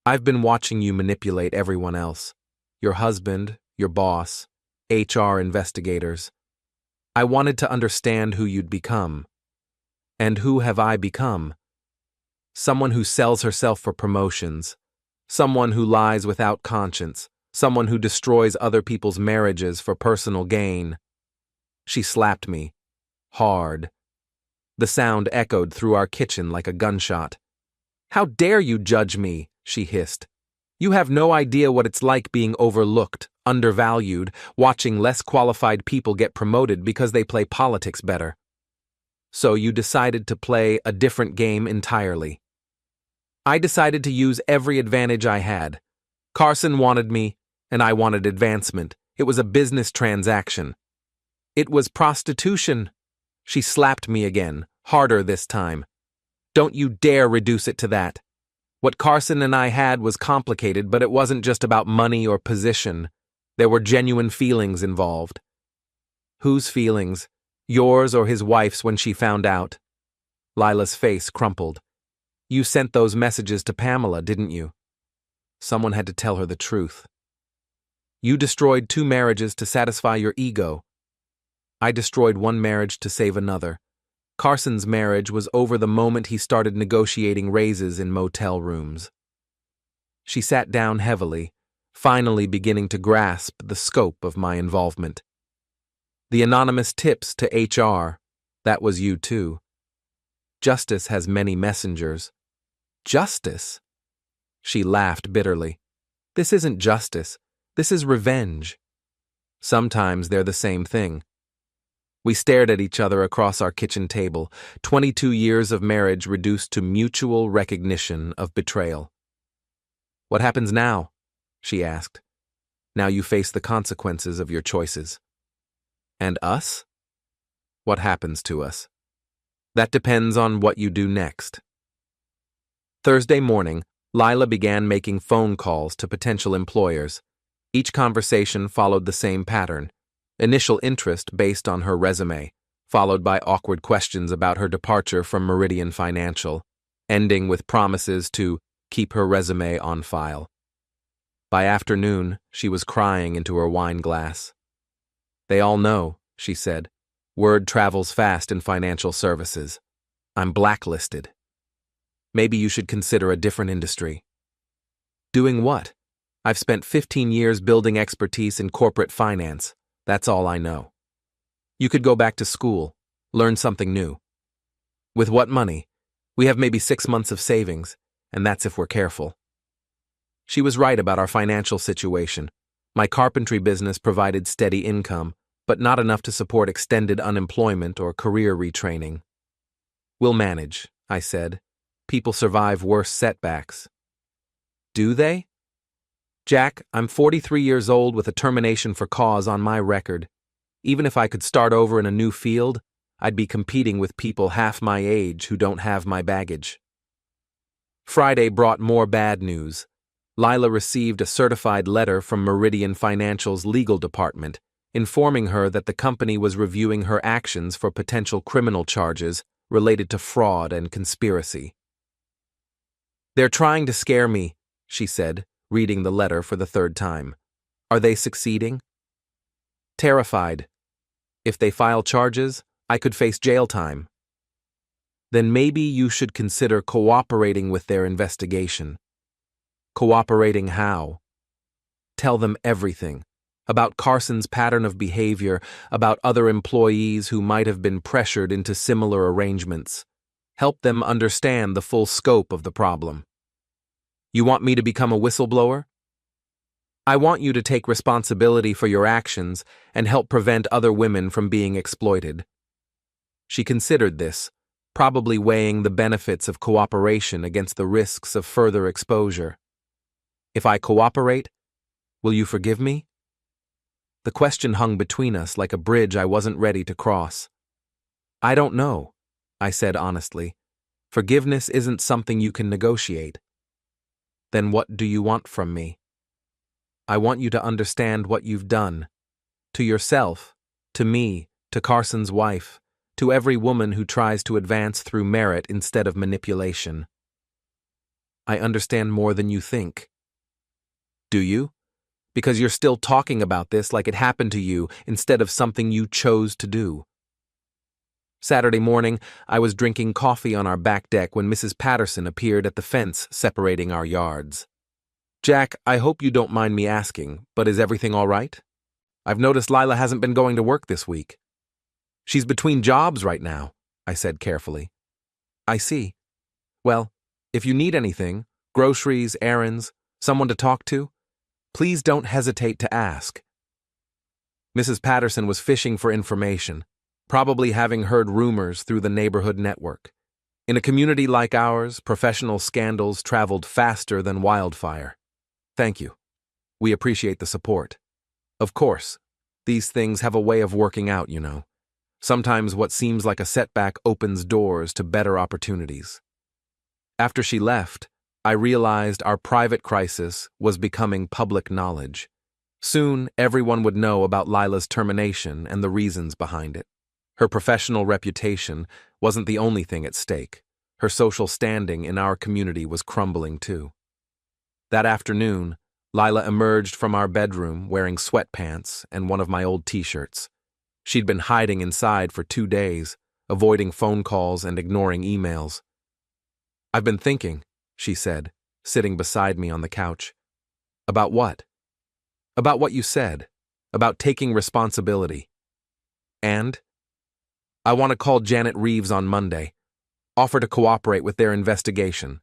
"I've been watching you manipulate everyone else. Your husband, your boss, HR investigators. I wanted to understand who you'd become. And who have I become? Someone who sells herself for promotions. Someone who lies without conscience. Someone who destroys other people's marriages for personal gain." She slapped me. Hard. The sound echoed through our kitchen like a gunshot. "How dare you judge me?" she hissed. "You have no idea what it's like being overlooked, undervalued, watching less qualified people get promoted because they play politics better. So you decided to play a different game entirely." "I decided to use every advantage I had. Carson wanted me, and I wanted advancement, It was a business transaction. It was prostitution. She slapped me again, harder this time. Don't you dare reduce it to that. What Carson and I had was complicated, but it wasn't just about money or position. There were genuine feelings involved. Whose feelings? Yours or his wife's when she found out? Lila's face crumpled. You sent those messages to Pamela, didn't you? Someone had to tell her the truth. You destroyed 2 marriages to satisfy your ego. I destroyed 1 marriage to save another. Carson's marriage was over the moment he started negotiating raises in motel rooms. She sat down heavily, finally beginning to grasp the scope of my involvement. The anonymous tips to HR, that was you too. Justice has many messengers. Justice? She laughed bitterly. This isn't justice. This is revenge. Sometimes they're the same thing. We stared at each other across our kitchen table, 22 years of marriage reduced to mutual recognition of betrayal. What happens now? She asked. Now you face the consequences of your choices. And us? What happens to us? That depends on what you do next. Thursday morning, Lila began making phone calls to potential employers. Each conversation followed the same pattern. Initial interest based on her resume, followed by awkward questions about her departure from Meridian Financial, ending with promises to keep her resume on file. By afternoon, she was crying into her wine glass. They all know, she said. Word travels fast in financial services. I'm blacklisted. Maybe you should consider a different industry. Doing what? I've spent 15 years building expertise in corporate finance. That's all I know. You could go back to school, learn something new. With what money? We have maybe 6 months of savings, and that's if we're careful. She was right about our financial situation. My carpentry business provided steady income, but not enough to support extended unemployment or career retraining. We'll manage, I said. People survive worse setbacks. Do they? Jack, I'm 43 years old with a termination for cause on my record. Even if I could start over in a new field, I'd be competing with people half my age who don't have my baggage. Friday brought more bad news. Lila received a certified letter from Meridian Financial's legal department, informing her that the company was reviewing her actions for potential criminal charges related to fraud and conspiracy. They're trying to scare me, she said, reading the letter for the 3rd time. Are they succeeding? Terrified. If they file charges, I could face jail time. Then maybe you should consider cooperating with their investigation. Cooperating how? Tell them everything. About Carson's pattern of behavior, about other employees who might have been pressured into similar arrangements. Help them understand the full scope of the problem. You want me to become a whistleblower? I want you to take responsibility for your actions and help prevent other women from being exploited. She considered this, probably weighing the benefits of cooperation against the risks of further exposure. If I cooperate, will you forgive me? The question hung between us like a bridge I wasn't ready to cross. I don't know, I said honestly. Forgiveness isn't something you can negotiate. Then what do you want from me? I want you to understand what you've done. To yourself, to me, to Carson's wife, to every woman who tries to advance through merit instead of manipulation. I understand more than you think. Do you? Because you're still talking about this like it happened to you instead of something you chose to do. Saturday morning, I was drinking coffee on our back deck when Mrs. Patterson appeared at the fence separating our yards. Jack, I hope you don't mind me asking, but is everything all right? I've noticed Lila hasn't been going to work this week. She's between jobs right now, I said carefully. I see. Well, if you need anything, groceries, errands, someone to talk to, please don't hesitate to ask. Mrs. Patterson was fishing for information, probably having heard rumors through the neighborhood network. In a community like ours, professional scandals traveled faster than wildfire. Thank you. We appreciate the support. Of course, these things have a way of working out, you know. Sometimes what seems like a setback opens doors to better opportunities. After she left, I realized our private crisis was becoming public knowledge. Soon, everyone would know about Lila's termination and the reasons behind it. Her professional reputation wasn't the only thing at stake. Her social standing in our community was crumbling too. That afternoon, Lila emerged from our bedroom wearing sweatpants and one of my old t-shirts. She'd been hiding inside for 2 days, avoiding phone calls and ignoring emails. "I've been thinking," she said, sitting beside me on the couch. "About what?" "About what you said, about taking responsibility. And? I want to call Janet Reeves on Monday, offer to cooperate with their investigation."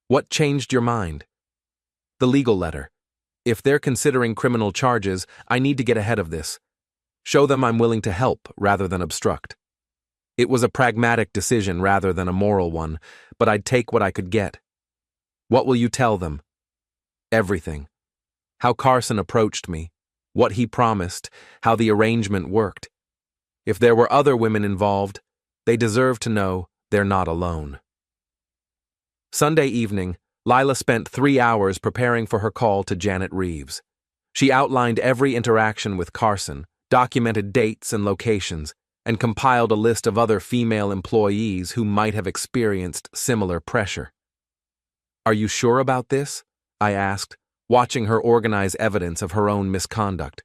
"What changed your mind?" "The legal letter. If they're considering criminal charges, I need to get ahead of this. Show them I'm willing to help rather than obstruct." It was a pragmatic decision rather than a moral one, but I'd take what I could get. "What will you tell them?" "Everything. How Carson approached me, what he promised, how the arrangement worked. If there were other women involved, they deserve to know they're not alone." Sunday evening, Lila spent 3 hours preparing for her call to Janet Reeves. She outlined every interaction with Carson, documented dates and locations, and compiled a list of other female employees who might have experienced similar pressure. "Are you sure about this?" I asked, watching her organize evidence of her own misconduct.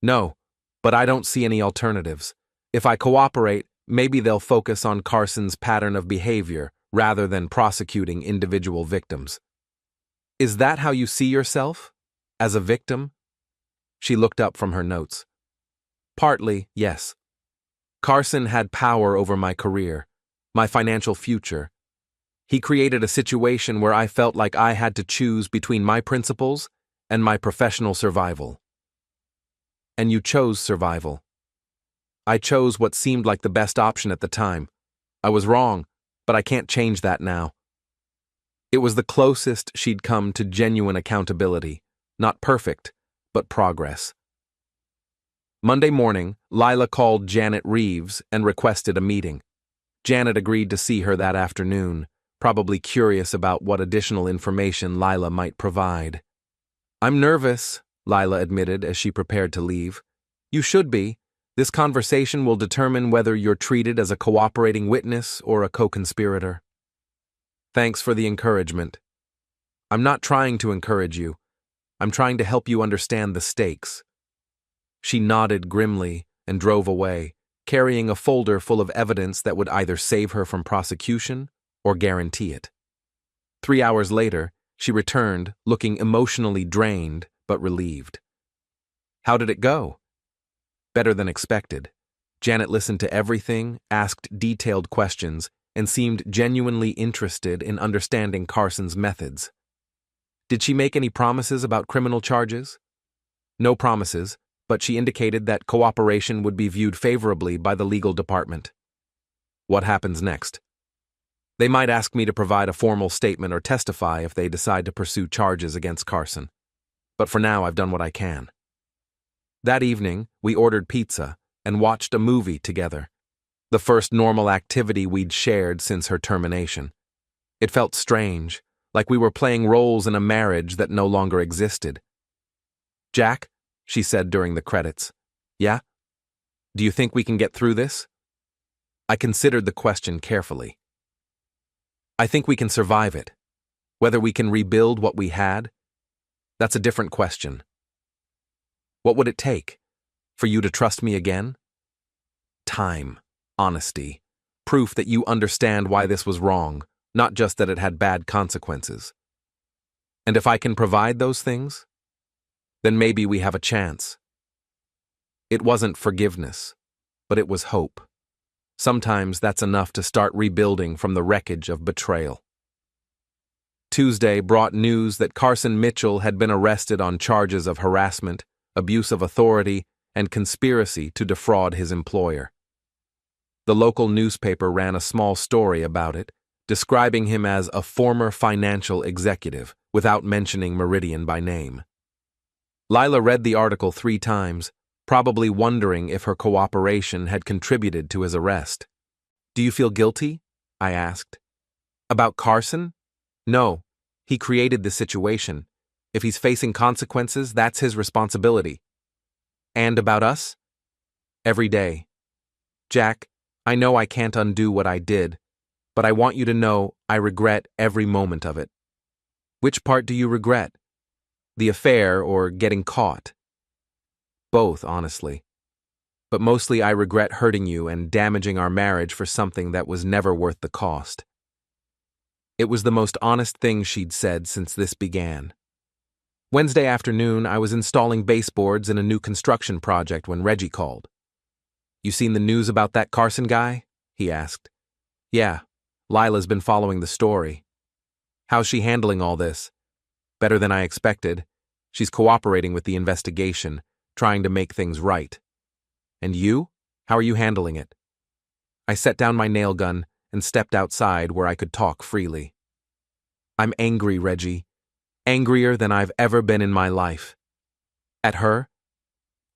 "No, but I don't see any alternatives. If I cooperate, maybe they'll focus on Carson's pattern of behavior rather than prosecuting individual victims." "Is that how you see yourself? As a victim?" She looked up from her notes. "Partly, yes. Carson had power over my career, my financial future. He created a situation where I felt like I had to choose between my principles and my professional survival." "And you chose survival." "I chose what seemed like the best option at the time. I was wrong, but I can't change that now." It was the closest she'd come to genuine accountability, not perfect, but progress. Monday morning, Lila called Janet Reeves and requested a meeting. Janet agreed to see her that afternoon, probably curious about what additional information Lila might provide. "I'm nervous," Lila admitted as she prepared to leave. "You should be. This conversation will determine whether you're treated as a cooperating witness or a co-conspirator." "Thanks for the encouragement." "I'm not trying to encourage you. I'm trying to help you understand the stakes." She nodded grimly and drove away, carrying a folder full of evidence that would either save her from prosecution or guarantee it. 3 hours later, she returned, looking emotionally drained but relieved. "How did it go?" "Better than expected." Janet listened to everything, asked detailed questions, and seemed genuinely interested in understanding Carson's methods. "Did she make any promises about criminal charges?" "No promises, but she indicated that cooperation would be viewed favorably by the legal department." "What happens next?" "They might ask me to provide a formal statement or testify if they decide to pursue charges against Carson. But for now, I've done what I can." That evening, we ordered pizza and watched a movie together, the first normal activity we'd shared since her termination. It felt strange, like we were playing roles in a marriage that no longer existed. "Jack," she said during the credits. "Yeah? Do you think we can get through this?" I considered the question carefully. "I think we can survive it. Whether we can rebuild what we had, that's a different question." "What would it take? For you to trust me again?" "Time, honesty, proof that you understand why this was wrong, not just that it had bad consequences. And if I can provide those things, then maybe we have a chance." It wasn't forgiveness, but it was hope. Sometimes that's enough to start rebuilding from the wreckage of betrayal. Tuesday brought news that Carson Mitchell had been arrested on charges of harassment, abuse of authority, and conspiracy to defraud his employer. The local newspaper ran a small story about it, describing him as a former financial executive, without mentioning Meridian by name. Lila read the article 3 times, probably wondering if her cooperation had contributed to his arrest. "Do you feel guilty?" I asked. "About Carson? No. He created the situation. If he's facing consequences, that's his responsibility." "And about us?" "Every day. Jack, I know I can't undo what I did, but I want you to know I regret every moment of it." "Which part do you regret? The affair or getting caught?" "Both, honestly. But mostly I regret hurting you and damaging our marriage for something that was never worth the cost." It was the most honest thing she'd said since this began. Wednesday afternoon, I was installing baseboards in a new construction project when Reggie called. "You seen the news about that Carson guy?" he asked. "Yeah, Lila's been following the story." "How's she handling all this?" "Better than I expected. She's cooperating with the investigation, trying to make things right." "And you? How are you handling it?" I set down my nail gun and stepped outside where I could talk freely. "I'm angry, Reggie. Angrier than I've ever been in my life. At her,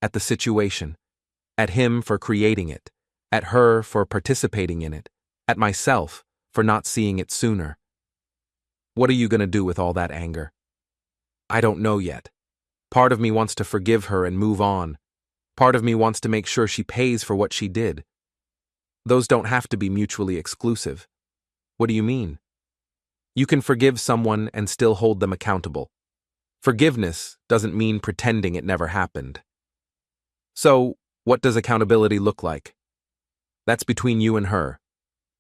at the situation, at him for creating it, at her for participating in it, at myself for not seeing it sooner." "What are you going to do with all that anger?" "I don't know yet. Part of me wants to forgive her and move on. Part of me wants to make sure she pays for what she did. Those don't have to be mutually exclusive." "What do you mean?" "You can forgive someone and still hold them accountable. Forgiveness doesn't mean pretending it never happened." "So, what does accountability look like?" "That's between you and her.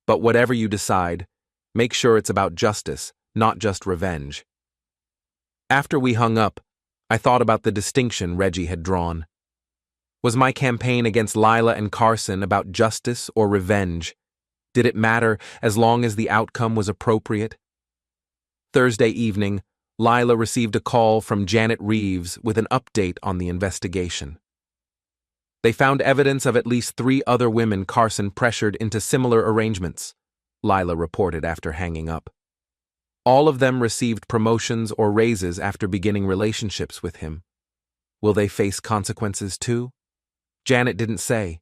But whatever you decide, make sure it's about justice, not just revenge." After we hung up, I thought about the distinction Reggie had drawn. Was my campaign against Lila and Carson about justice or revenge? Did it matter as long as the outcome was appropriate? Thursday evening, Lila received a call from Janet Reeves with an update on the investigation. "They found evidence of at least 3 other women Carson pressured into similar arrangements," Lila reported after hanging up. "All of them received promotions or raises after beginning relationships with him. Will they face consequences too?" Janet didn't say,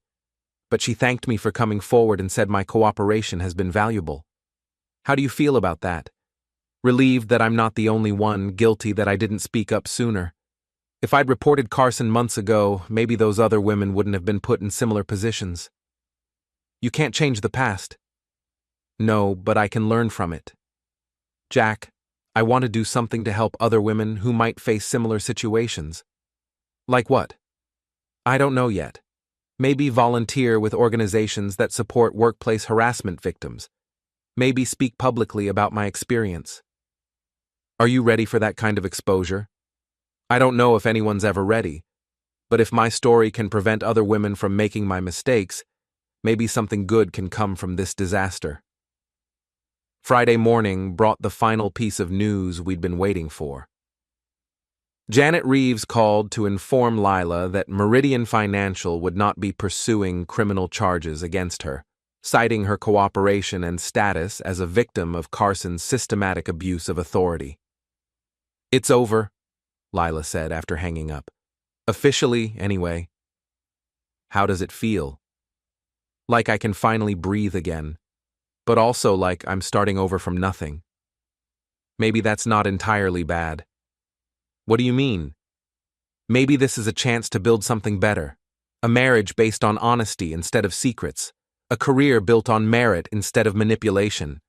but she thanked me for coming forward and said my cooperation has been valuable. "How do you feel about that?" "Relieved that I'm not the only one, guilty that I didn't speak up sooner. If I'd reported Carson months ago, maybe those other women wouldn't have been put in similar positions." "You can't change the past." "No, but I can learn from it. Jack, I want to do something to help other women who might face similar situations." "Like what?" "I don't know yet. Maybe volunteer with organizations that support workplace harassment victims. Maybe speak publicly about my experience." "Are you ready for that kind of exposure?" "I don't know if anyone's ever ready, but if my story can prevent other women from making my mistakes, maybe something good can come from this disaster." Friday morning brought the final piece of news we'd been waiting for. Janet Reeves called to inform Lila that Meridian Financial would not be pursuing criminal charges against her, citing her cooperation and status as a victim of Carson's systematic abuse of authority. "It's over," Lila said after hanging up. "Officially, anyway." "How does it feel?" "Like I can finally breathe again, but also like I'm starting over from nothing." "Maybe that's not entirely bad." "What do you mean?" "Maybe this is a chance to build something better. A marriage based on honesty instead of secrets. A career built on merit instead of manipulation.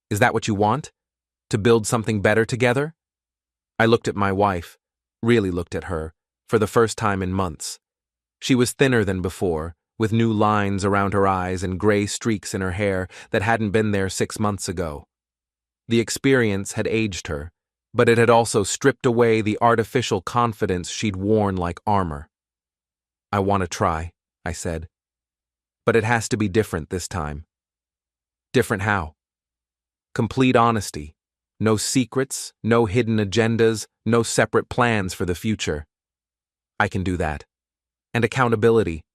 Is that what you want? To build something better together?" I looked at my wife, really looked at her, for the first time in months. She was thinner than before, with new lines around her eyes and gray streaks in her hair that hadn't been there 6 months ago. The experience had aged her, but it had also stripped away the artificial confidence she'd worn like armor. "I want to try," I said. "But it has to be different this time." "Different how?" "Complete honesty. No secrets, no hidden agendas, no separate plans for the future." "I can do that." "And accountability.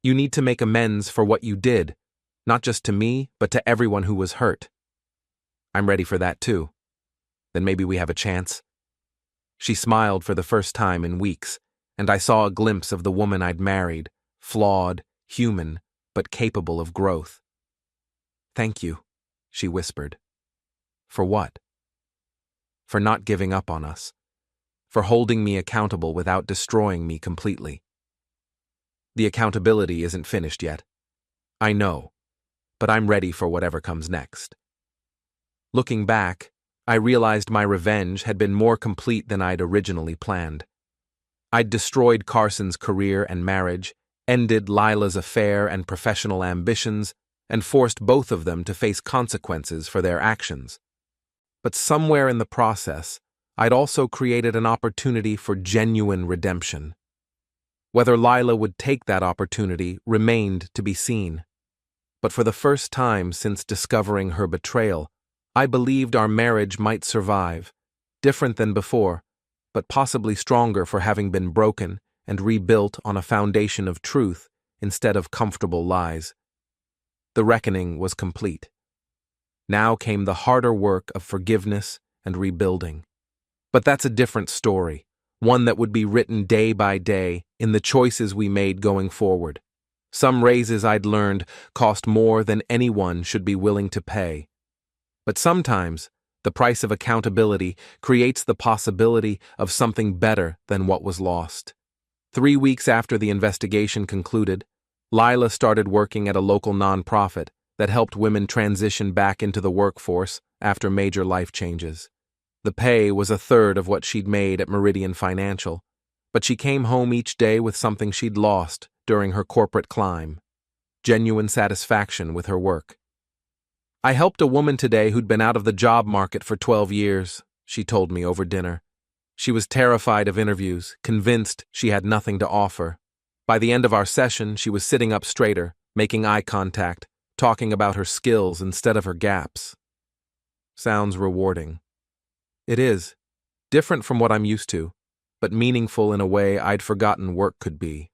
You need to make amends for what you did, not just to me, but to everyone who was hurt." "I'm ready for that too." "Then maybe we have a chance." She smiled for the first time in weeks, and I saw a glimpse of the woman I'd married, flawed, human, but capable of growth. "Thank you," she whispered. "For what?" "For not giving up on us. For holding me accountable without destroying me completely." "The accountability isn't finished yet. I know, but I'm ready for whatever comes next." Looking back, I realized my revenge had been more complete than I'd originally planned. I'd destroyed Carson's career and marriage, ended Lila's affair and professional ambitions, and forced both of them to face consequences for their actions. But somewhere in the process, I'd also created an opportunity for genuine redemption. Whether Lila would take that opportunity remained to be seen. But for the first time since discovering her betrayal, I believed our marriage might survive, different than before, but possibly stronger for having been broken and rebuilt on a foundation of truth instead of comfortable lies. The reckoning was complete. Now came the harder work of forgiveness and rebuilding. But that's a different story, one that would be written day by day in the choices we made going forward. Some raises I'd learned cost more than anyone should be willing to pay. But sometimes, the price of accountability creates the possibility of something better than what was lost. 3 weeks after the investigation concluded, Lila started working at a local nonprofit that helped women transition back into the workforce after major life changes. The pay was a third of what she'd made at Meridian Financial, but she came home each day with something she'd lost during her corporate climb: genuine satisfaction with her work. "I helped a woman today who'd been out of the job market for 12 years, she told me over dinner. She was terrified of interviews, convinced she had nothing to offer. By the end of our session, she was sitting up straighter, making eye contact, talking about her skills instead of her gaps." Sounds rewarding. It is, different from what I'm used to, but meaningful in a way I'd forgotten work could be.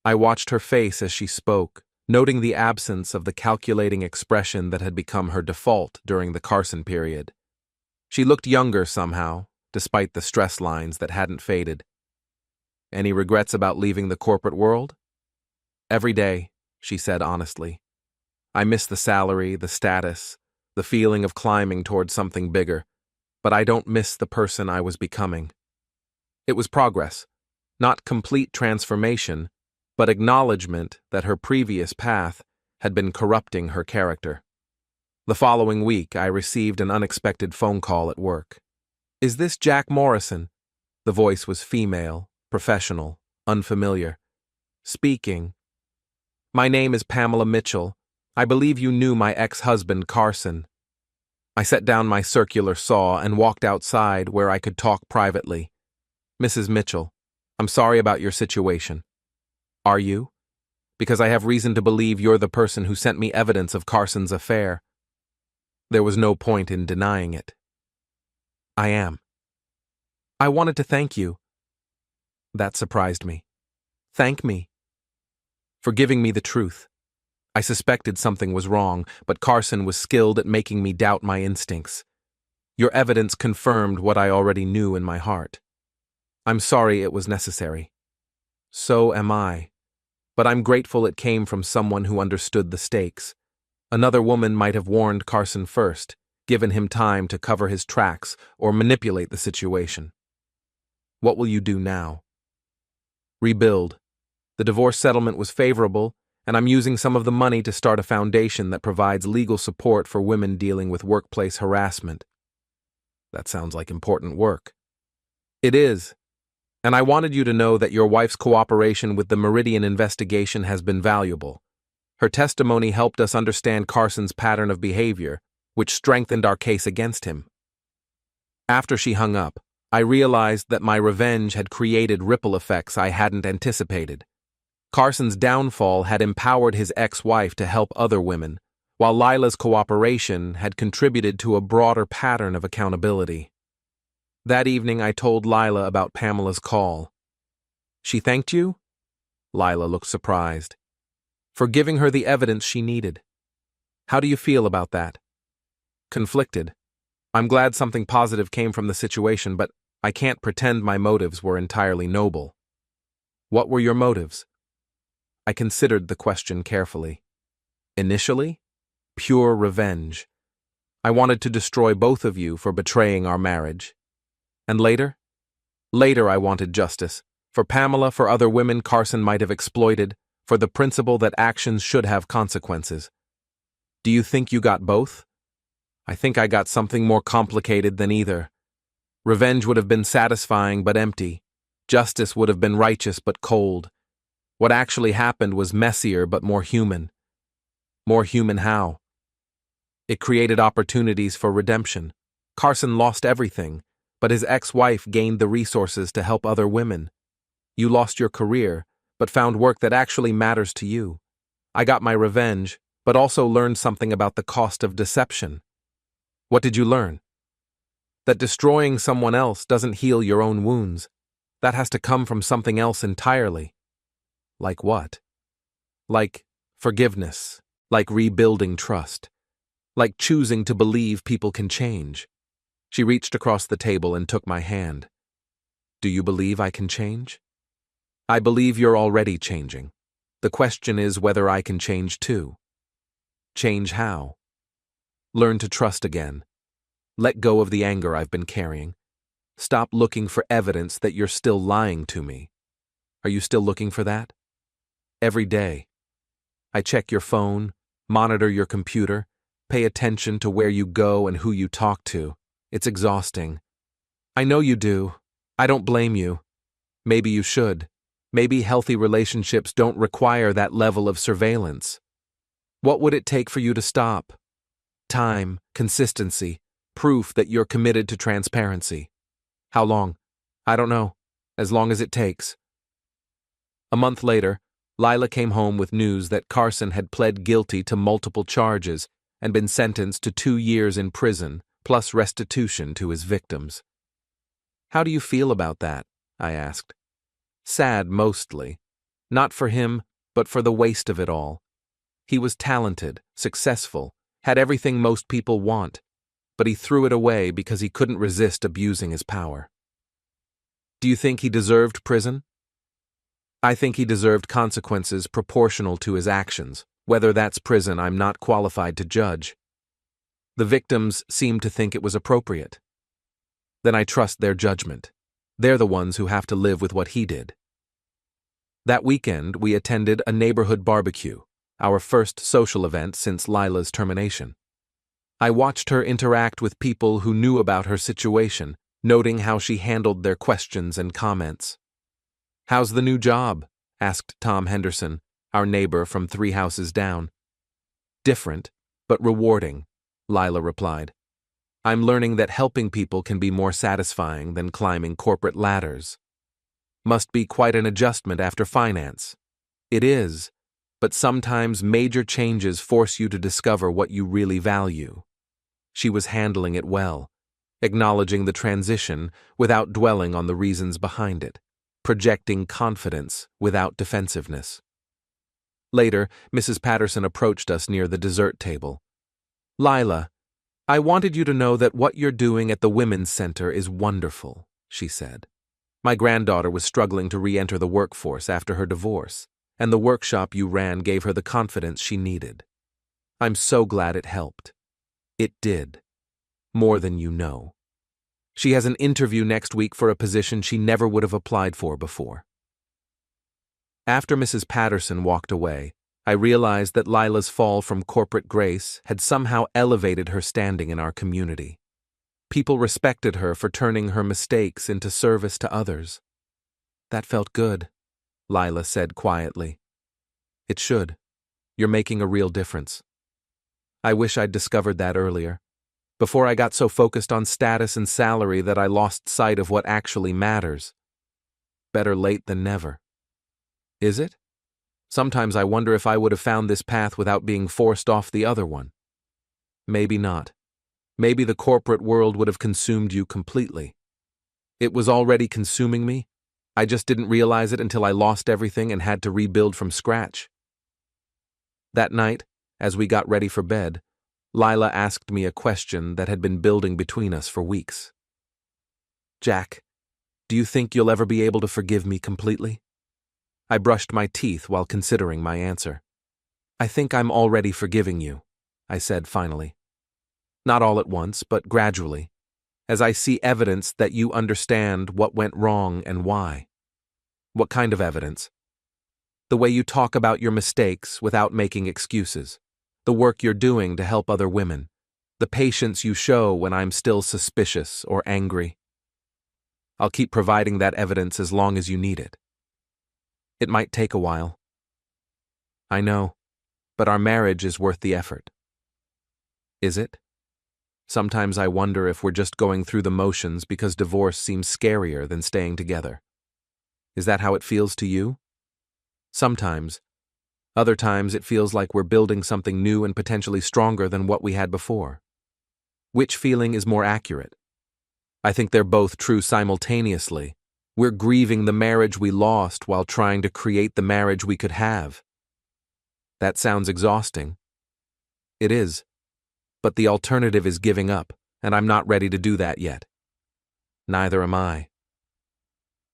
I watched her face as she spoke, noting the absence of the calculating expression that had become her default during the Carson period. She looked younger somehow, despite the stress lines that hadn't faded. "Any regrets about leaving the corporate world?" "Every day," she said honestly. "I miss the salary, the status, the feeling of climbing towards something bigger, but I don't miss the person I was becoming." It was progress, not complete transformation, but acknowledgement that her previous path had been corrupting her character. The following week, I received an unexpected phone call at work. "Is this Jack Morrison?" The voice was female, professional, unfamiliar. "Speaking." "My name is Pamela Mitchell. I believe you knew my ex-husband, Carson." I set down my circular saw and walked outside where I could talk privately. "Mrs. Mitchell, I'm sorry about your situation." "Are you?" "Because I have reason to believe you're the person who sent me evidence of Carson's affair." There was no point in denying it. "I am." "I wanted to thank you." That surprised me. "Thank me?" "For giving me the truth. I suspected something was wrong, but Carson was skilled at making me doubt my instincts. Your evidence confirmed what I already knew in my heart. I'm sorry it was necessary." "So am I. But I'm grateful it came from someone who understood the stakes. Another woman might have warned Carson first, given him time to cover his tracks or manipulate the situation." "What will you do now?" "Rebuild. The divorce settlement was favorable, and I'm using some of the money to start a foundation that provides legal support for women dealing with workplace harassment." That sounds like important work. It is. And I wanted you to know that your wife's cooperation with the Meridian investigation has been valuable. Her testimony helped us understand Carson's pattern of behavior, which strengthened our case against him. After she hung up, I realized that my revenge had created ripple effects I hadn't anticipated. Carson's downfall had empowered his ex-wife to help other women, while Lila's cooperation had contributed to a broader pattern of accountability. That evening, I told Lila about Pamela's call. "She thanked you?" Lila looked surprised. "For giving her the evidence she needed." "How do you feel about that?" "Conflicted. I'm glad something positive came from the situation, but I can't pretend my motives were entirely noble. What were your motives? I considered the question carefully. Initially, pure revenge. I wanted to destroy both of you for betraying our marriage. And later? Later I wanted justice. For Pamela, for other women Carson might have exploited, for the principle that actions should have consequences. Do you think you got both? I think I got something more complicated than either. Revenge would have been satisfying but empty. Justice would have been righteous but cold. What actually happened was messier but more human. More human how? It created opportunities for redemption. Carson lost everything, but his ex-wife gained the resources to help other women. You lost your career, but found work that actually matters to you. I got my revenge, but also learned something about the cost of deception. What did you learn? That destroying someone else doesn't heal your own wounds. That has to come from something else entirely. Like what? Like forgiveness, like rebuilding trust, like choosing to believe people can change. She reached across the table and took my hand. Do you believe I can change? I believe you're already changing. The question is whether I can change too. Change how? Learn to trust again. Let go of the anger I've been carrying. Stop looking for evidence that you're still lying to me. Are you still looking for that? Every day. I check your phone, monitor your computer, pay attention to where you go and who you talk to. It's exhausting. I know you do. I don't blame you. Maybe you should. Maybe healthy relationships don't require that level of surveillance. What would it take for you to stop? Time, consistency, proof that you're committed to transparency. How long? I don't know. As long as it takes. A month later, Lila came home with news that Carson had pled guilty to multiple charges and been sentenced to 2 years in prison, plus restitution to his victims. How do you feel about that? I asked. Sad mostly. Not for him, but for the waste of it all. He was talented, successful, had everything most people want, but he threw it away because he couldn't resist abusing his power. Do you think he deserved prison? I think he deserved consequences proportional to his actions. Whether that's prison, I'm not qualified to judge. The victims seem to think it was appropriate. Then I trust their judgment. They're the ones who have to live with what he did. That weekend, we attended a neighborhood barbecue, our first social event since Lila's termination. I watched her interact with people who knew about her situation, noting how she handled their questions and comments. How's the new job? Asked Tom Henderson, our neighbor from 3 houses down. Different, but rewarding, Lila replied. I'm learning that helping people can be more satisfying than climbing corporate ladders. Must be quite an adjustment after finance. It is, but sometimes major changes force you to discover what you really value. She was handling it well, acknowledging the transition without dwelling on the reasons behind it, projecting confidence without defensiveness. Later, Mrs. Patterson approached us near the dessert table. Lila, I wanted you to know that what you're doing at the Women's Center is wonderful, she said. My granddaughter was struggling to re-enter the workforce after her divorce, and the workshop you ran gave her the confidence she needed. I'm so glad it helped. It did. More than you know. She has an interview next week for a position she never would have applied for before. After Mrs. Patterson walked away, I realized that Lila's fall from corporate grace had somehow elevated her standing in our community. People respected her for turning her mistakes into service to others. That felt good, Lila said quietly. It should. You're making a real difference. I wish I'd discovered that earlier, before I got so focused on status and salary that I lost sight of what actually matters. Better late than never. Is it? Sometimes I wonder if I would have found this path without being forced off the other one. Maybe not. Maybe the corporate world would have consumed you completely. It was already consuming me. I just didn't realize it until I lost everything and had to rebuild from scratch. That night, as we got ready for bed, Lila asked me a question that had been building between us for weeks. Jack, Do you think you'll ever be able to forgive me completely? I brushed my teeth while considering my answer. I think I'm already forgiving you, I said finally. Not all at once, but gradually, as I see evidence that you understand what went wrong and why. What kind of evidence? The way you talk about your mistakes without making excuses, the work you're doing to help other women, the patience you show when I'm still suspicious or angry. I'll keep providing that evidence as long as you need it. It might take a while. I know, but our marriage is worth the effort. Is it? Sometimes I wonder if we're just going through the motions because divorce seems scarier than staying together. Is that how it feels to you? Sometimes. Other times it feels like we're building something new and potentially stronger than what we had before. Which feeling is more accurate? I think they're both true simultaneously. We're grieving the marriage we lost while trying to create the marriage we could have. That sounds exhausting. It is. But the alternative is giving up, and I'm not ready to do that yet. Neither am I.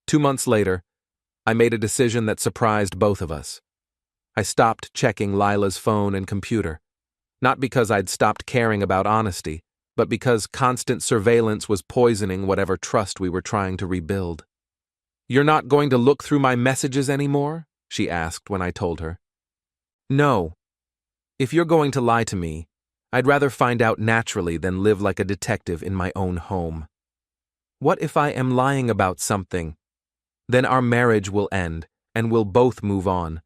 2 months later, I made a decision that surprised both of us. I stopped checking Lila's phone and computer, not because I'd stopped caring about honesty, but because constant surveillance was poisoning whatever trust we were trying to rebuild. "You're not going to look through my messages anymore?" she asked when I told her. "No. If you're going to lie to me, I'd rather find out naturally than live like a detective in my own home. What if I am lying about something? Then our marriage will end, and we'll both move on.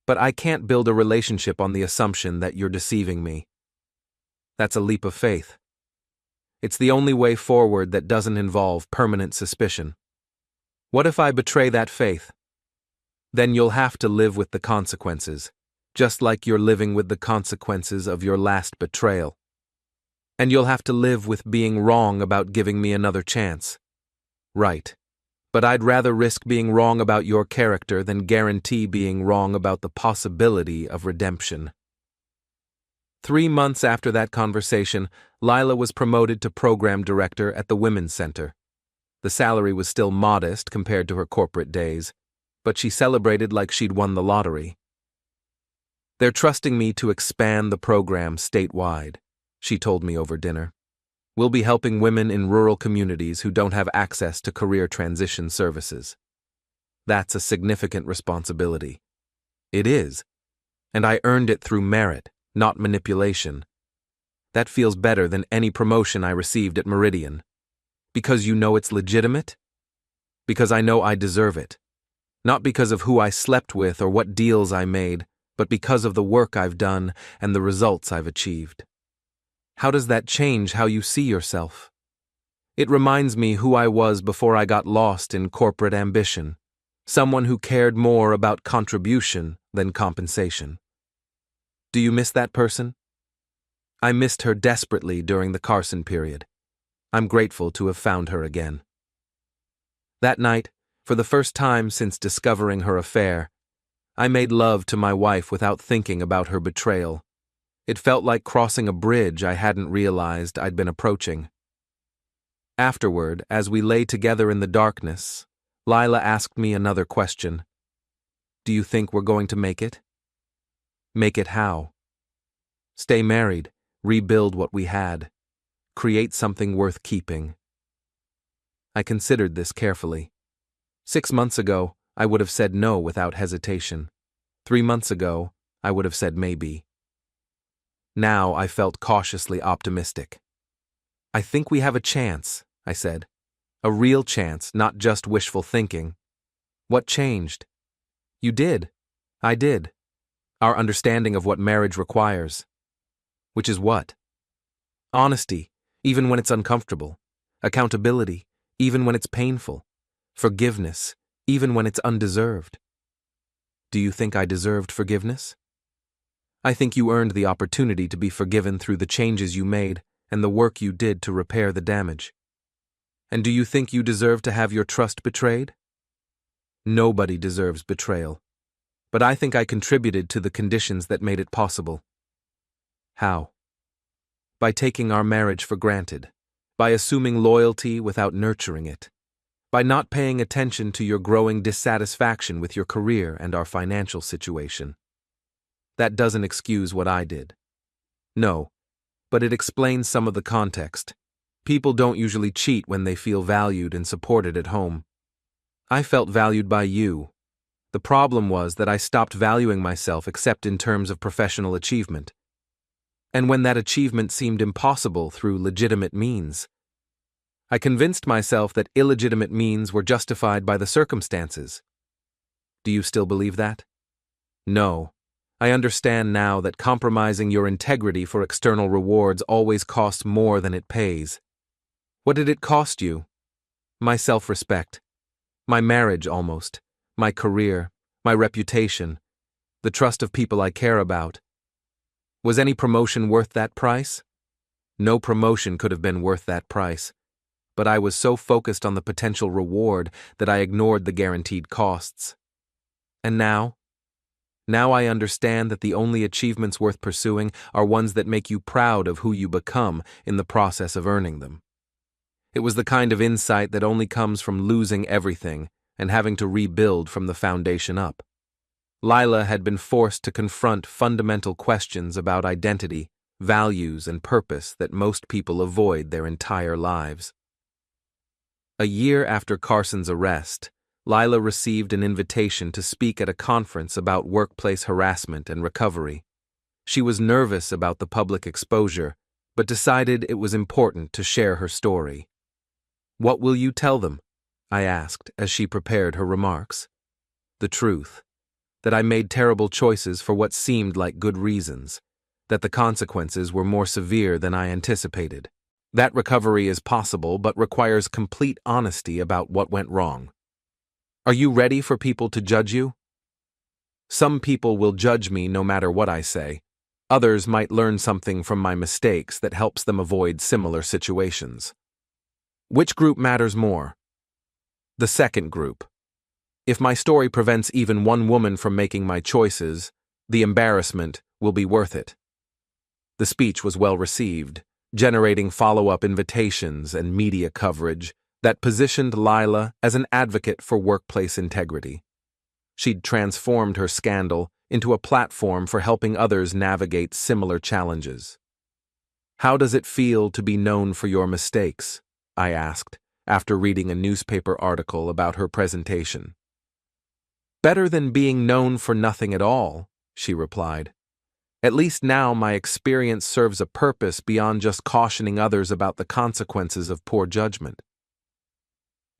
But I can't build a relationship on the assumption that you're deceiving me. That's a leap of faith. It's the only way forward that doesn't involve permanent suspicion. What if I betray that faith? Then you'll have to live with the consequences, just like you're living with the consequences of your last betrayal. And you'll have to live with being wrong about giving me another chance. Right. But I'd rather risk being wrong about your character than guarantee being wrong about the possibility of redemption." 3 months after that conversation, Lila was promoted to program director at the Women's Center. The salary was still modest compared to her corporate days, but she celebrated like she'd won the lottery. "They're trusting me to expand the program statewide," she told me over dinner. "We'll be helping women in rural communities who don't have access to career transition services. That's a significant responsibility." It is, and I earned it through merit, not manipulation. That feels better than any promotion I received at Meridian. Because you know it's legitimate? Because I know I deserve it. Not because of who I slept with or what deals I made, but because of the work I've done and the results I've achieved. How does that change how you see yourself? It reminds me who I was before I got lost in corporate ambition, someone who cared more about contribution than compensation. Do you miss that person? I missed her desperately during the Carson period. I'm grateful to have found her again. That night, for the first time since discovering her affair, I made love to my wife without thinking about her betrayal. It felt like crossing a bridge I hadn't realized I'd been approaching. Afterward, as we lay together in the darkness, Lila asked me another question. "Do you think we're going to make it?" Make it how? Stay married, rebuild what we had, create something worth keeping. I considered this carefully. 6 months ago, I would have said no without hesitation. 3 months ago, I would have said maybe. Now I felt cautiously optimistic. "I think we have a chance," I said. "A real chance, not just wishful thinking." "What changed?" "You did. I did. Our understanding of what marriage requires." "Which is what?" "Honesty, even when it's uncomfortable. Accountability, even when it's painful. Forgiveness, even when it's undeserved." Do you think I deserved forgiveness? I think you earned the opportunity to be forgiven through the changes you made and the work you did to repair the damage. And do you think you deserve to have your trust betrayed? Nobody deserves betrayal. But I think I contributed to the conditions that made it possible. How? By taking our marriage for granted, by assuming loyalty without nurturing it, by not paying attention to your growing dissatisfaction with your career and our financial situation. That doesn't excuse what I did. No, but it explains some of the context. People don't usually cheat when they feel valued and supported at home. I felt valued by you. The problem was that I stopped valuing myself except in terms of professional achievement. And when that achievement seemed impossible through legitimate means, I convinced myself that illegitimate means were justified by the circumstances. Do you still believe that? No. I understand now that compromising your integrity for external rewards always costs more than it pays. What did it cost you? My self-respect. My marriage almost. My career. My reputation. The trust of people I care about. Was any promotion worth that price? No promotion could have been worth that price. But I was so focused on the potential reward that I ignored the guaranteed costs. And now? Now I understand that the only achievements worth pursuing are ones that make you proud of who you become in the process of earning them. It was the kind of insight that only comes from losing everything and having to rebuild from the foundation up. Lila had been forced to confront fundamental questions about identity, values, and purpose that most people avoid their entire lives. A year after Carson's arrest, Lila received an invitation to speak at a conference about workplace harassment and recovery. She was nervous about the public exposure, but decided it was important to share her story. "What will you tell them?" I asked as she prepared her remarks. "The truth. That I made terrible choices for what seemed like good reasons. That the consequences were more severe than I anticipated. That recovery is possible but requires complete honesty about what went wrong. Are you ready for people to judge you? Some people will judge me no matter what I say. Others might learn something from my mistakes that helps them avoid similar situations. Which group matters more? The second group. If my story prevents even one woman from making my choices, the embarrassment will be worth it." The speech was well received, generating follow-up invitations and media coverage that positioned Lila as an advocate for workplace integrity. She'd transformed her scandal into a platform for helping others navigate similar challenges. "How does it feel to be known for your mistakes?" I asked, after reading a newspaper article about her presentation. "Better than being known for nothing at all," she replied. "At least now my experience serves a purpose beyond just cautioning others about the consequences of poor judgment."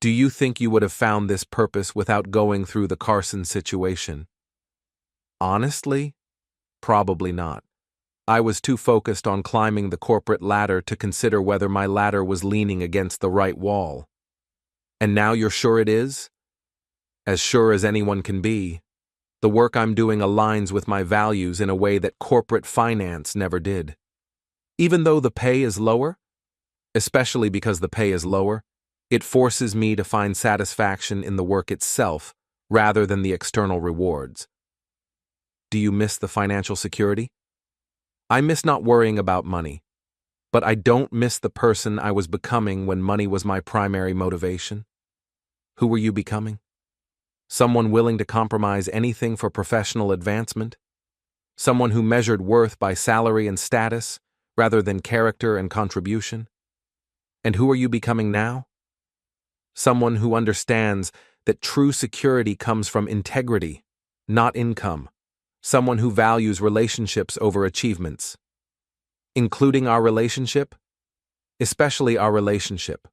Do you think you would have found this purpose without going through the Carson situation? Honestly, probably not. I was too focused on climbing the corporate ladder to consider whether my ladder was leaning against the right wall. And now you're sure it is? As sure as anyone can be. The work I'm doing aligns with my values in a way that corporate finance never did. Even though the pay is lower, especially because the pay is lower, it forces me to find satisfaction in the work itself rather than the external rewards. Do you miss the financial security? I miss not worrying about money, but I don't miss the person I was becoming when money was my primary motivation. Who were you becoming? Someone willing to compromise anything for professional advancement? Someone who measured worth by salary and status rather than character and contribution? And who are you becoming now? Someone who understands that true security comes from integrity, not income. Someone who values relationships over achievements. Including our relationship? Especially our relationship.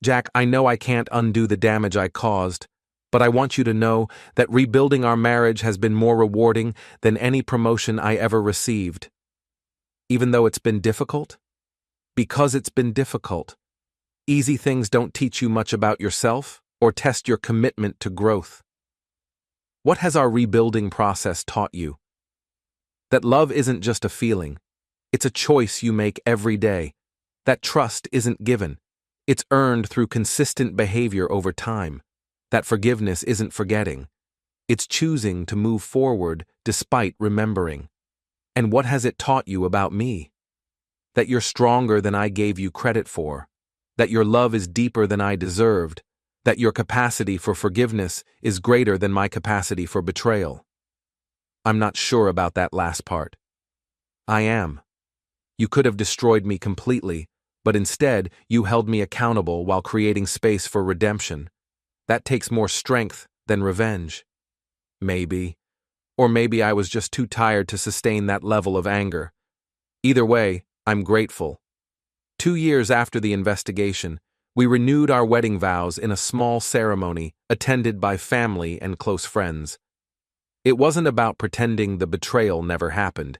Jack, I know I can't undo the damage I caused, but I want you to know that rebuilding our marriage has been more rewarding than any promotion I ever received. Even though it's been difficult? Because it's been difficult. Easy things don't teach you much about yourself or test your commitment to growth. What has our rebuilding process taught you? That love isn't just a feeling. It's a choice you make every day. That trust isn't given. It's earned through consistent behavior over time. That forgiveness isn't forgetting. It's choosing to move forward despite remembering. And what has it taught you about me? That you're stronger than I gave you credit for. That your love is deeper than I deserved. That your capacity for forgiveness is greater than my capacity for betrayal. I'm not sure about that last part. I am. You could have destroyed me completely, but instead you held me accountable while creating space for redemption. That takes more strength than revenge. Maybe. Or maybe I was just too tired to sustain that level of anger. Either way, I'm grateful. 2 years after the investigation, we renewed our wedding vows in a small ceremony attended by family and close friends. It wasn't about pretending the betrayal never happened.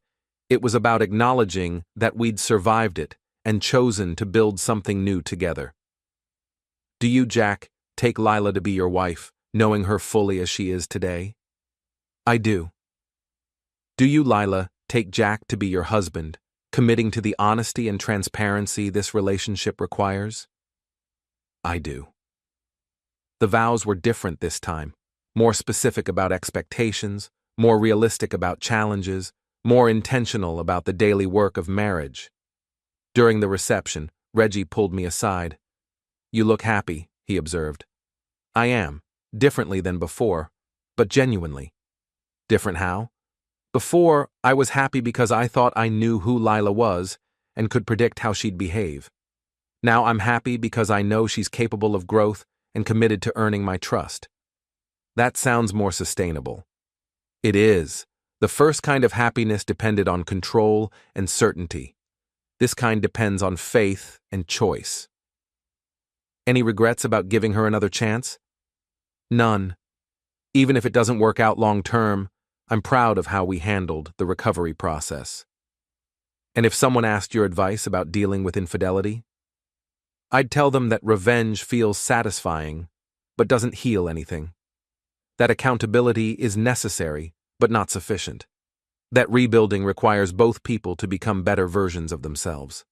It was about acknowledging that we'd survived it and chosen to build something new together. Do you, Jack, take Lila to be your wife, knowing her fully as she is today? I do. Do you, Lila, take Jack to be your husband, committing to the honesty and transparency this relationship requires? I do. The vows were different this time, more specific about expectations, more realistic about challenges, more intentional about the daily work of marriage. During the reception, Reggie pulled me aside. You look happy, he observed. I am, differently than before, but genuinely. Different how? Before, I was happy because I thought I knew who Lila was and could predict how she'd behave. Now I'm happy because I know she's capable of growth and committed to earning my trust. That sounds more sustainable. It is. The first kind of happiness depended on control and certainty. This kind depends on faith and choice. Any regrets about giving her another chance? None. Even if it doesn't work out long term, I'm proud of how we handled the recovery process. And if someone asked your advice about dealing with infidelity, I'd tell them that revenge feels satisfying, but doesn't heal anything. That accountability is necessary, but not sufficient. That rebuilding requires both people to become better versions of themselves.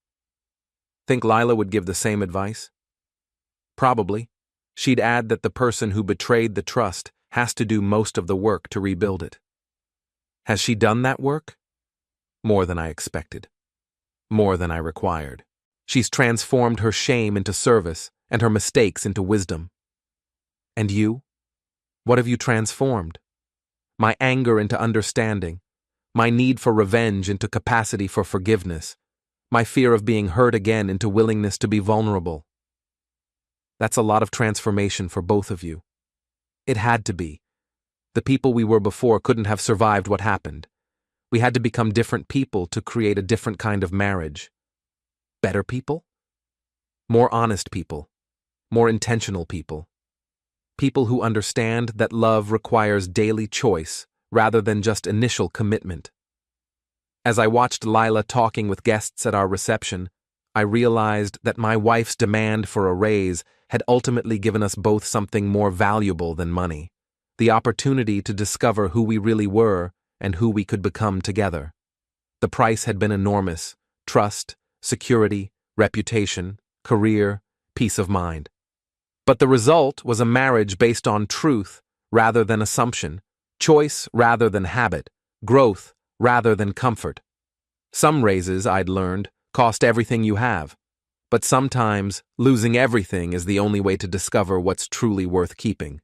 Think Lila would give the same advice? Probably. She'd add that the person who betrayed the trust has to do most of the work to rebuild it. Has she done that work? More than I expected. More than I required. She's transformed her shame into service and her mistakes into wisdom. And you? What have you transformed? My anger into understanding, my need for revenge into capacity for forgiveness, my fear of being hurt again into willingness to be vulnerable. That's a lot of transformation for both of you. It had to be. The people we were before couldn't have survived what happened. We had to become different people to create a different kind of marriage. Better people? More honest people. More intentional people. People who understand that love requires daily choice rather than just initial commitment. As I watched Lila talking with guests at our reception, I realized that my wife's demand for a raise had ultimately given us both something more valuable than money: the opportunity to discover who we really were and who we could become together. The price had been enormous: trust, security, reputation, career, peace of mind. But the result was a marriage based on truth rather than assumption, choice rather than habit, growth rather than comfort. Some raises, I'd learned, cost everything you have, but sometimes losing everything is the only way to discover what's truly worth keeping.